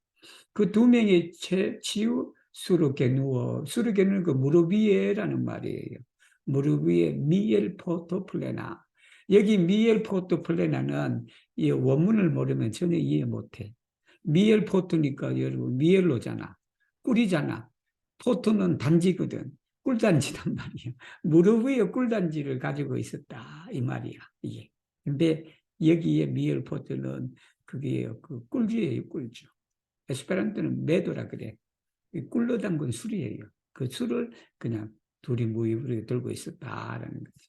Speaker 1: 그 두 명의 치유 수르게누는 그 무릎 위에라는 말이에요. 무릎 위에 미엘 포토플레나. 여기 미엘 포토플레나는 이 원문을 모르면 전혀 이해 못해. 미엘 포토니까 여러분 미엘로잖아. 꿀이잖아. 포토는 단지거든. 꿀단지단 말이야. 무릎 위에 꿀단지를 가지고 있었다 이 말이야. 이게. 근데 여기에 미엘 포토는 그게 그 꿀주예요, 꿀주. 에스페란토는 메도라 그래. 꿀로 담근 술이에요. 그 술을 그냥 둘이 무입으로 들고 있었다라는 거지.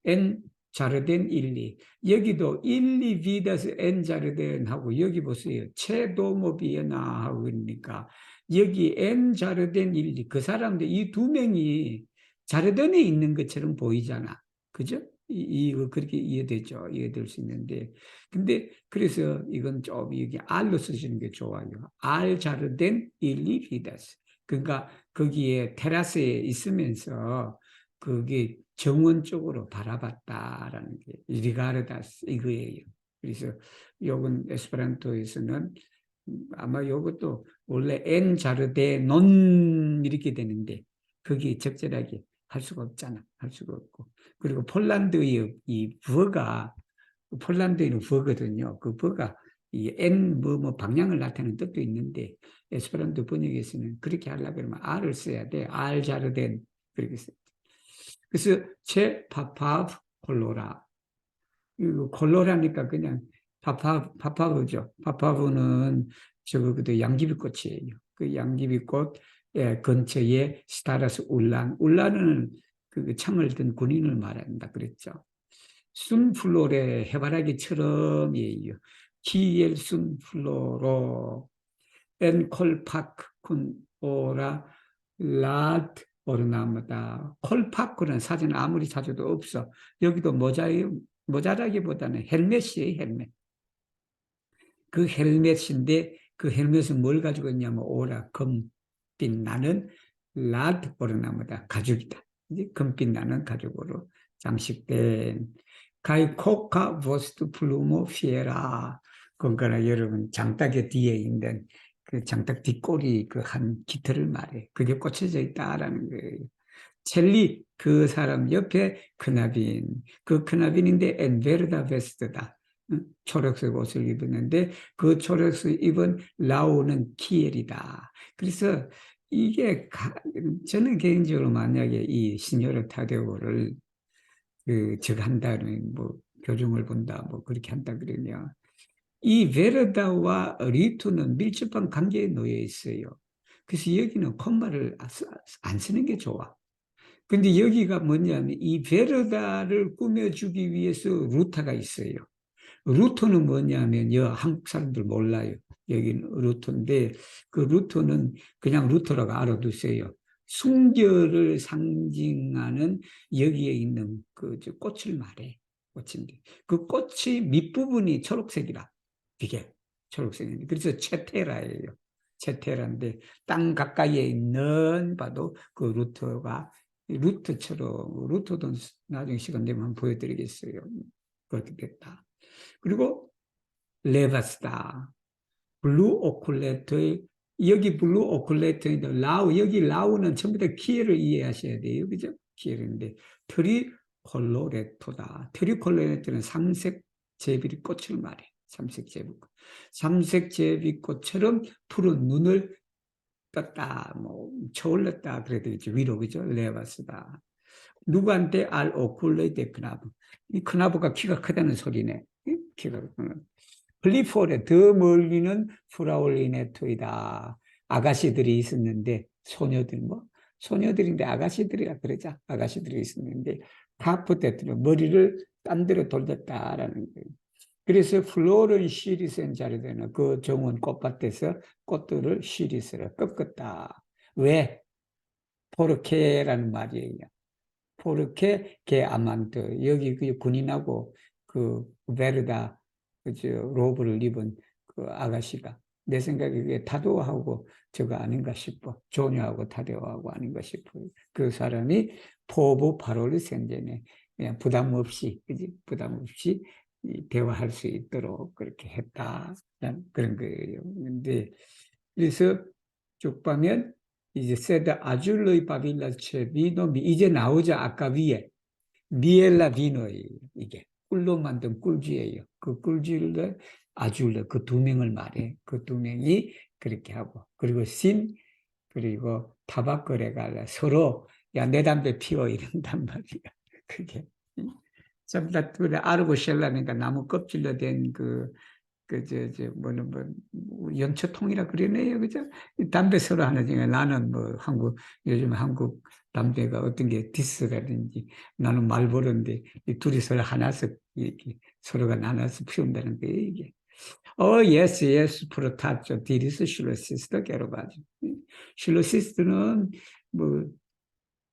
Speaker 1: 엔 자르덴 일리. 여기도 일리 비다스 엔 자르덴 하고 여기 보세요. 체도모비에나 하고 그러니까 여기 엔 자르덴 일리. 그 사람들 이 두 명이 자르덴에 있는 것처럼 보이잖아. 그죠? 이거 그렇게 이해되죠? 이해될 수 있는데. 근데 그래서 이건 좀 여기 알로 쓰시는 게 좋아요. 알 자르덴 일리 비다스. 그러니까 거기에 테라스에 있으면서 그게 정원 쪽으로 바라봤다라는 게 리가르다스 이거예요. 그래서 요건 에스페란토에서는 아마 요것도 원래 엔 자르데 논 이렇게 되는데 그게 적절하게 할 수가 없잖아. 할 수가 없고. 그리고 폴란드의 이 부어가 폴란드에는 부어거든요. 그 부어가 이 N 뭐 방향을 나타내는 뜻도 있는데 에스페란토 번역에서는 그렇게 하려고 그러면 R을 써야 돼. R 자르덴 그렇게 써요. 그래서 제 파파브 콜로라. 이거 콜로라니까 그냥 파파브죠. 파파브는 저거 그도 양귀비꽃이에요. 그 양귀비꽃 근처에 스타라스 울란은 그 창을 든 군인을 말한다 그랬죠. 순플로레 해바라기처럼이에요. 키엘 순플로로 엔콜파크 군 오라 라트 오르나무다. 콜파크는 사진 아무리 찾아도 없어. 여기도 모자라기보다는 헬멧이에요, 헬멧. 그 헬멧인데 그 헬멧은 뭘 가지고 있냐면 오라 금빛 나는 라트 오르나무다. 가죽이다. 이제 금빛 나는 가죽으로 장식된 가이코카 보스트 플루모 피에라. 그거나 여러분 장닭의 뒤에 있는 그 장닭 뒷꼬리 그 한 깃털을 말해. 그게 꽂혀져 있다라는 거예요. 첼리 그 사람 옆에 크나빈. 그 크나빈인데 엔베르다 베스트다. 초록색 옷을 입었는데 그 초록색 입은 라오는 키엘이다. 그래서 이게 저는 개인적으로 만약에 이 시녀르 타데오를 그, 즉 한다는 뭐 교정을 본다 뭐 그렇게 한다 그러면 이 베르다와 리투는 밀접한 관계에 놓여 있어요. 그래서 여기는 콤마를 안 쓰는 게 좋아. 근데 여기가 뭐냐면 이 베르다를 꾸며주기 위해서 루타가 있어요. 루터는 뭐냐면요. 한국 사람들 몰라요. 여기는 루터인데 그 루터는 그냥 루터라고 알아두세요. 순결을 상징하는 여기에 있는 그 꽃을 말해. 꽃인데 그 꽃이 밑부분이 초록색이라. 이게 초록색인데 그래서 체테라예요. 체테라인데 땅 가까이에 있는 봐도 그 루터가 루터처럼 루터도 나중에 시간 되면 한번 보여드리겠어요. 그렇게 됐다. 그리고 레바스다. 블루 오클레트의 여기 블루 오클레트인데 라우 여기 라우는 전부 다 키를 이해하셔야 돼요. 그죠? 키인데 트리콜로레토다. 트리콜로레토는 삼색 제비꽃을 말해. 삼색 제비꽃. 삼색 제비꽃처럼 푸른 눈을 떴다. 뭐 저올렸다 그래야 되겠죠. 위로 그죠? 레바스다. 누구한테 알 오클레이테 크나브. 이 크나브가 키가 크다는 소리네. 키가 클리포르 더 멀리는 프라울리네토이다. 아가씨들이 있었는데 소녀들 뭐 소녀들인데 아가씨들이라 그러자. 아가씨들이 있었는데 카프테트로 머리를 딴 데로 돌렸다라는 거예요. 그래서 플로른 시리스는 자르되는 그 정원 꽃밭에서 꽃들을 시리스로 꺾었다. 왜? 포르케라는 말이에요. 포르케 게 아만드 여기 그 군인하고 그 베르다 그저 로브를 입은 그 아가씨가 내 생각에 그게 타도하고 저거 아닌가 싶어. 조녀하고 타도하고 아닌가 싶어요. 그 사람이 포부 파롤리 생제네 그냥 부담 없이 그지 부담 없이 대화할 수 있도록 그렇게 했다 그런 거예요. 근데 그래서 쭉 보면 이제 세다 아줄로이 바빌라 체비노 이제 나오죠. 아까 위에 미엘라 비노예요. 이게 꿀로 만든 꿀쥐예요. 그 꿀쥐를 아줄로 그 두 명을 말해. 그 두 명이 그렇게 하고 그리고 신 그리고 타바거래가 서로 야 내 담배 피워 이런단 말이야. 그게 전부 다 아르고 쉘라니까 나무 껍질로 된그 뭐는 연초통이라 그러네요. 그죠? 담배 서로 하는 중에 나는 뭐 요즘 한국 담배가 어떤 게 디스라든지 나는 말보로인데 이 둘이 서로 하나씩 이렇게 서로가 나눠서 피운다는 거예요, 이게. 예스, 예스, 프로타죠. 디리스 실로시스도 게로바죠. 실로시스는 뭐,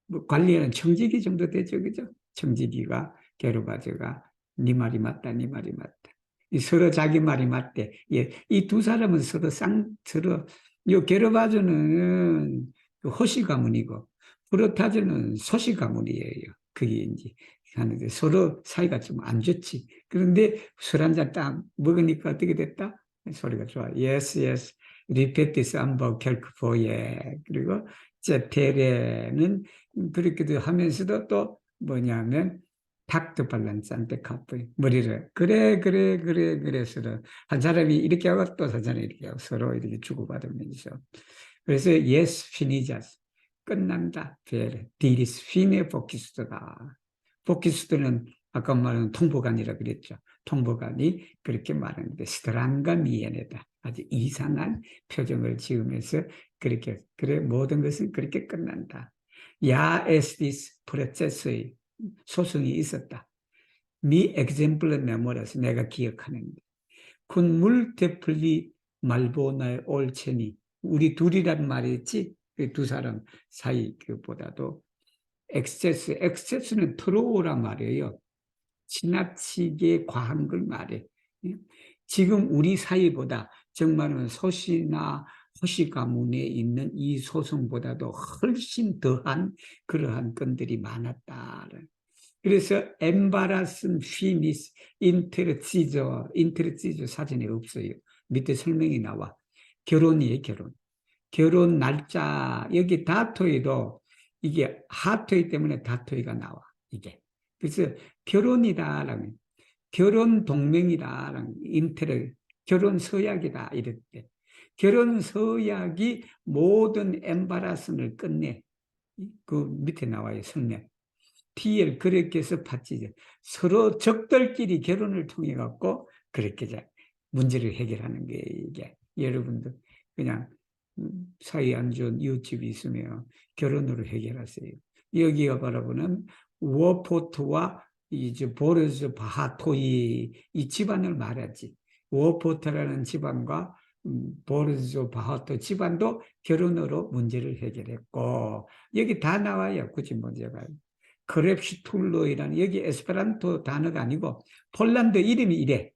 Speaker 1: 뭐 관리하는 청지기 정도 되죠, 그죠? 청지기가 게로바저가 네 말이 맞다, 네 말이 맞다. 서로 자기 말이 맞대. 예, 이 두 사람은 서로 요 게르바조는 그 호시 가문이고 프로타조는 소시 가문이에요. 그게 이제 하는데 서로 사이가 좀 안 좋지. 그런데 술 한 잔 딱 먹으니까 어떻게 됐다? 소리가 좋아. Yes, yes. Repeat this 한번 결코 예. 그리고 제테레는 그렇게도 하면서도 또 뭐냐면 닥터 발란스한테 카프이 머리를 그래 서로 한 사람이 이렇게 하고 또 한 사람이 이렇게 하고 서로 이렇게 주고받으면서 그래서 yes finishes 끝난다 베르 디리스 피네 포키스트다 포키스트는 아까 말한 통보관이라 그랬죠 통보관이 그렇게 말하는데 스트랑가 미에네다 아주 이상한 표정을 지으면서 그렇게 그래 모든 것은 그렇게 끝난다 야 에스디스 프레체스의 소송이 있었다. 미 엑sem플러 메모라서 내가 기억하는데 군 물테플리 말보나의 올체니 우리 둘이란 말이지 그 두 사람 사이 그보다도 엑세스는 트로우란 말이에요. 지나치게 과한 걸 말해. 지금 우리 사이보다 정말은 소시나 호시 가문에 있는 이 소송보다도 훨씬 더한 그러한 건들이 많았다. 그래서 엠바라슨 피니스 인테르치조 사전에 없어요. 밑에 설명이 나와. 결혼이에요, 결혼. 결혼 날짜 여기 다토이도 이게 하토이 때문에 다토이가 나와. 이게. 그래서 결혼이다라는 결혼 동맹이다라는 인테르 결혼 서약이다 이럴 때 결혼 서약이 모든 엠바라슨을 끝내. 그 밑에 나와요, 설명. TL 그렇게 해서 파티죠. 서로 적들끼리 결혼을 통해 갖고 그렇게 문제를 해결하는 게 이게 여러분들 그냥 사이 안 좋은 이웃집이 있으면 결혼으로 해결하세요. 여기가 바라보는 워포트와 이제 보르즈 바하토이 이 집안을 말하지. 워포트라는 집안과 보르즈 바하토 집안도 결혼으로 문제를 해결했고 여기 다 나와요. 굳이 문제가. 크랩슈툴로이라는 여기 에스페란토 단어가 아니고 폴란드 이름이 이래.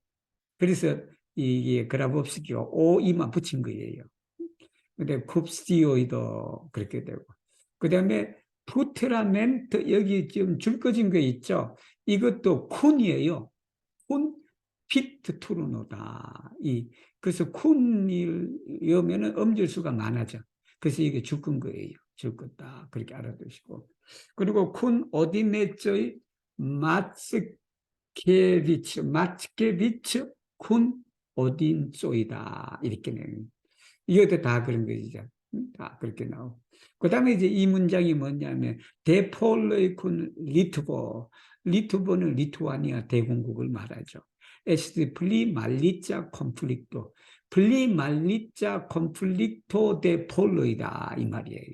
Speaker 1: 그래서 이게 그라봅스키가 오이만 붙인 거예요. 근데 쿱스티오이도 그렇게 되고. 그 다음에 푸트라멘트 여기 지금 줄 꺼진 거 있죠. 이것도 쿤이에요. 쿤 피트 투르노다. 그래서 쿤이면은 음절수가 많아져. 그래서 이게 줄건 거예요. 줄거다. 그렇게 알아두시고. 그리고 쿤 오디네츠의 마츠케비츠 쿤 오딘소이다. 이렇게 내요. 이것도 다 그런 거죠. 다 그렇게 나오고. 그 다음에 이제 이 문장이 뭐냐면, 데폴로이 쿤 리투보. 리투보는 리투아니아 대공국을 말하죠. 에스트 플리 말리자 콘플릭토. 플리 말리자 콘플릭토 데 폴로이다. 이 말이에요.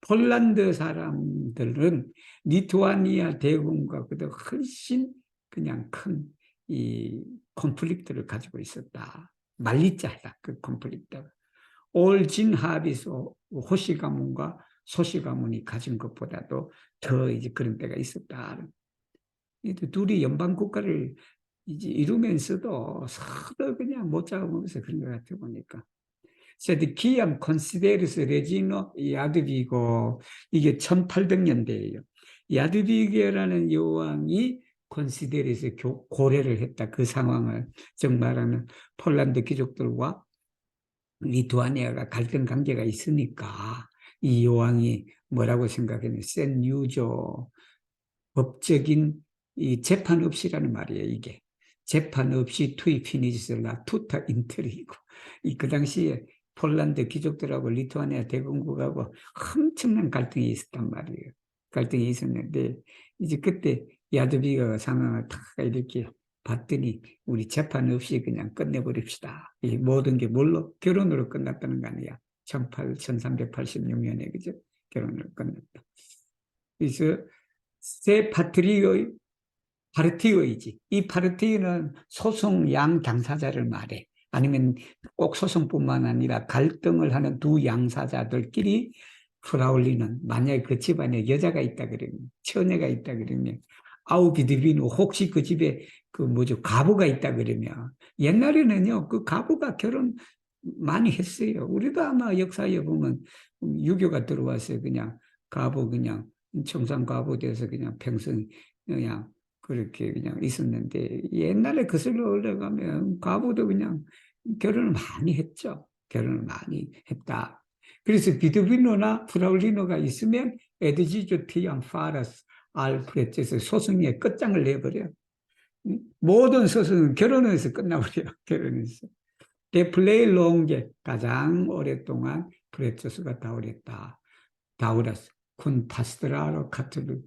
Speaker 1: 폴란드 사람들은 리투아니아 대공국보다 훨씬 그냥 큰 이 콘플릭트를 가지고 있었다. 말리자다. 그 콘플릭트가. 올진 합의소 호시 가문과 소시 가문이 가진 것보다도 더 이제 그런 때가 있었다. 둘이 연방 국가를 이제 이루면서도 서로 그냥 못 잡으면서 그런 것 같아 보니까. 세드 기암 콘시데르스 레지노 야드비고 이게 1800년대예요. 야드비게라는 여왕이 콘시데르에서 고려를 했다. 그 상황을 정말하는 폴란드 귀족들과 리투아니아가 갈등 관계가 있으니까 이 여왕이 뭐라고 생각했냐. 센 유조 법적인 이 재판 없이라는 말이에요. 이게 재판 없이 투이 피니지슬라 투타 인트리고 그 당시에 폴란드 귀족들하고 리투아니아 대공국하고 엄청난 갈등이 있었단 말이에요. 갈등이 있었는데 이제 그때 야드비가 상황을 다 이렇게 봤더니 우리 재판 없이 그냥 끝내버립시다. 이 모든 게 뭘로? 결혼으로 끝났다는 거 아니야. 1386년에 그죠? 결혼으로 끝났다. 그래서 세 파트리오의 파르티오이지. 이 파르티오는 소송 양 당사자를 말해. 아니면 꼭 소송뿐만 아니라 갈등을 하는 두 양사자들끼리 프라울리는 만약에 그 집안에 여자가 있다 그러면 처녀가 있다 그러면 아우비드비노 혹시 그 집에 그 뭐죠 가부가 있다 그러면 옛날에는요 그 가부가 결혼 많이 했어요. 우리도 아마 역사에 보면 유교가 들어와서 그냥 가부 그냥 청산 가부 돼서 그냥 평생 그냥 그렇게 그냥 있었는데 옛날에 거슬러 올라가면 가부도 그냥 결혼을 많이 했죠. 결혼을 많이 했다. 그래서 비두비노나 프라울리노가 있으면 에드지조 티안 파라스 알프레츠에서 소송의 끝장을 내버려. 모든 소송은 결혼해서 끝나버려요. 결혼해서. 데플레일롱게 가장 오랫동안 프레츠스가 다우렸다. 다우라스 군 파스트라로 카톨릭.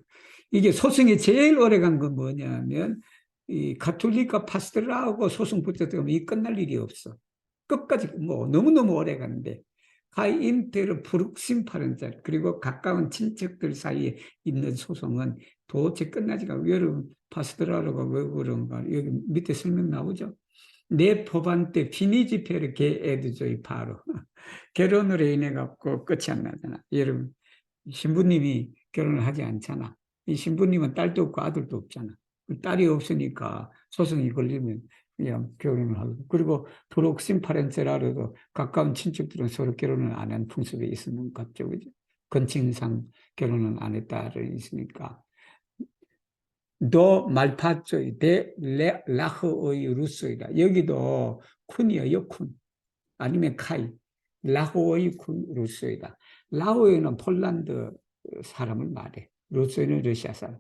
Speaker 1: 이게 소송이 제일 오래 간 건 뭐냐면 이 가톨릭과 파스트라하고 소송 붙었으면 이 끝날 일이 없어. 끝까지 뭐 너무너무 오래 가는데 하이인테르 프룩심파른자 그리고 가까운 친척들 사이에 있는 소송은 도대체 끝나지가 않고 여러분 파스트라로가 왜 그런가 여기 밑에 설명 나오죠. 내 포반 때 피니지페르 게에드조이 바로 결혼으로 인해 갖고 끝이 안 나잖아. 여러분 신부님이 결혼을 하지 않잖아. 이 신부님은 딸도 없고 아들도 없잖아. 딸이 없으니까 소송이 걸리면 그냥 결혼을 하고. 그리고 프록심파렌체라도 가까운 친척들은 서로 결혼을 안 한 풍습이 있는 것 같죠. 그죠? 건칭상 결혼은 안 했다를 있으니까. 도 말파조이 데 라흐의 루소이다. 여기도 쿤이에요, 쿤. 아니면 카이. 라호의 쿤 루소이다. 라오에는 폴란드 사람을 말해. 루소에는 러시아 사람.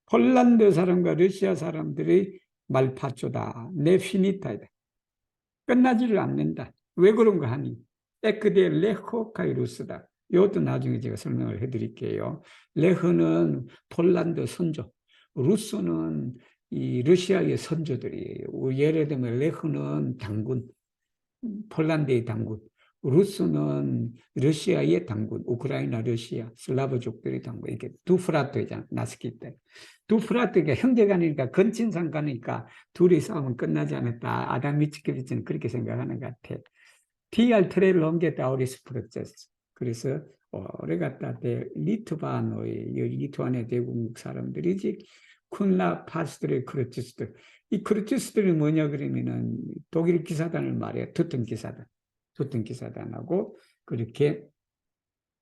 Speaker 1: 폴란드 사람과 러시아 사람들의 말파조다. 네피니타이다. 끝나지를 않는다. 왜 그런가 하니? 에크데 레호카이루스다. 이것도 나중에 제가 설명을 해드릴게요. 레흐는 폴란드 선조, 루스는 이 러시아의 선조들이에요. 예를 들면 레흐는 당군, 폴란드의 당군, 루스는 러시아의 당군, 우크라이나, 러시아, 슬라브족들의 당군. 이게 두 프라토이잖아, 나스키 때. 두 프라토가 형제간이니까 근친상간이니까 둘이 싸우면 끝나지 않았다. 아담 미츠케비치는 그렇게 생각하는 것 같아. TR 트레를 넘겼다, 오리스 프로세스. 그래서 오래 갔다 때 리투아노의 리투아니아 대공국 사람들이지 쿤라 파스트의 크루치스들. 이 크루치스들이 뭐냐 그러면은 독일 기사단을 말해. 두튼 기사단하고 그렇게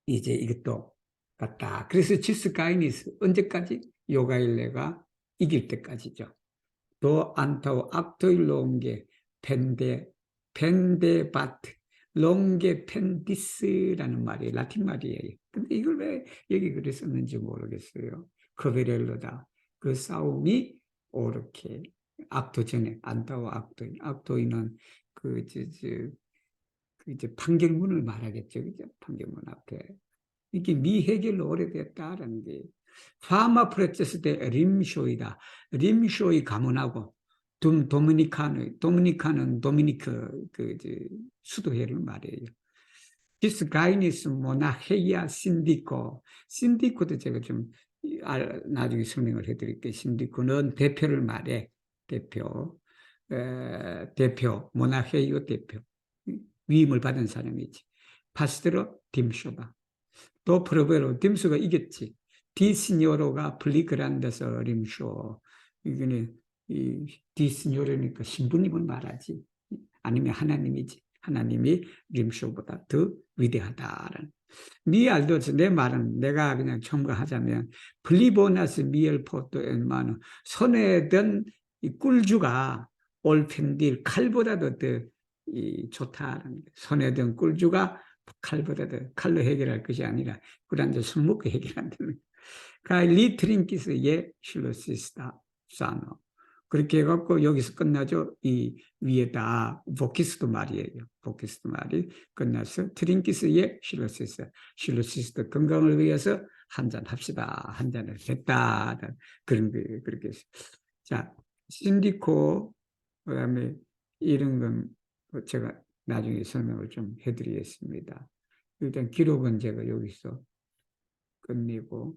Speaker 1: 이제 이것도 갔다. 그래서 지스가이니스 언제까지? 요가일레가 이길 때까지죠. 도 안타오 악토일로 온 게 펜데바트 롱게 펜디스라는 말이 라틴 말이에요. 근데 이걸 왜 여기 글에 썼는지 모르겠어요. 커베렐로다. 그 싸움이 이렇게 악도 전에 안타오 악도인. 악도인은 그 이제 판결문을 말하겠죠. 그죠? 판결문 앞에. 이게 미해결로 오래됐다라는 게 파마 프레체스 때 림쇼이다. 림쇼이 가문하고 도미니카는 도미니크 수도회를 말해요. 디스 가이니스 모나헤이아 신디코. 신디코도 제가 좀 나중에 설명을 해드릴게요. 신디코는 대표를 말해. 대표 모나헤이오 대표. 위임을 받은 사람이지. 파스트로 딤쇼다. 또 프로베로 딤수가 이겼지. 디시뇨로가 플리그란데서 림쇼. 이거는 디시뇨로니까 신부님을 말하지. 아니면 하나님이지. 하나님이 림쇼보다 더 위대하다라는. 네 알도서 내 말은 내가 그냥 첨가하자면 플리보나스 미엘포토 엔마노 손에 든 이 꿀주가 올펜딜 칼보다도 더 좋다라는. 손에 든 꿀주가 칼보다 더 칼로 해결할 것이 아니라 꿀한테 술 먹고 해결한다는. 리트링키스 예 실로시스타 사노. 그렇게 해갖고 여기서 끝나죠. 이 위에다 보키스도 말이에요. 보키스도 말이 끝나서 트링키스의 실로시스 건강을 위해서 한잔 합시다. 한잔을 했다. 그런 거 그렇게 해서. 자, 신디코 그다음에 이런 건 제가 나중에 설명을 좀 해드리겠습니다. 일단 기록은 제가 여기서 끝내고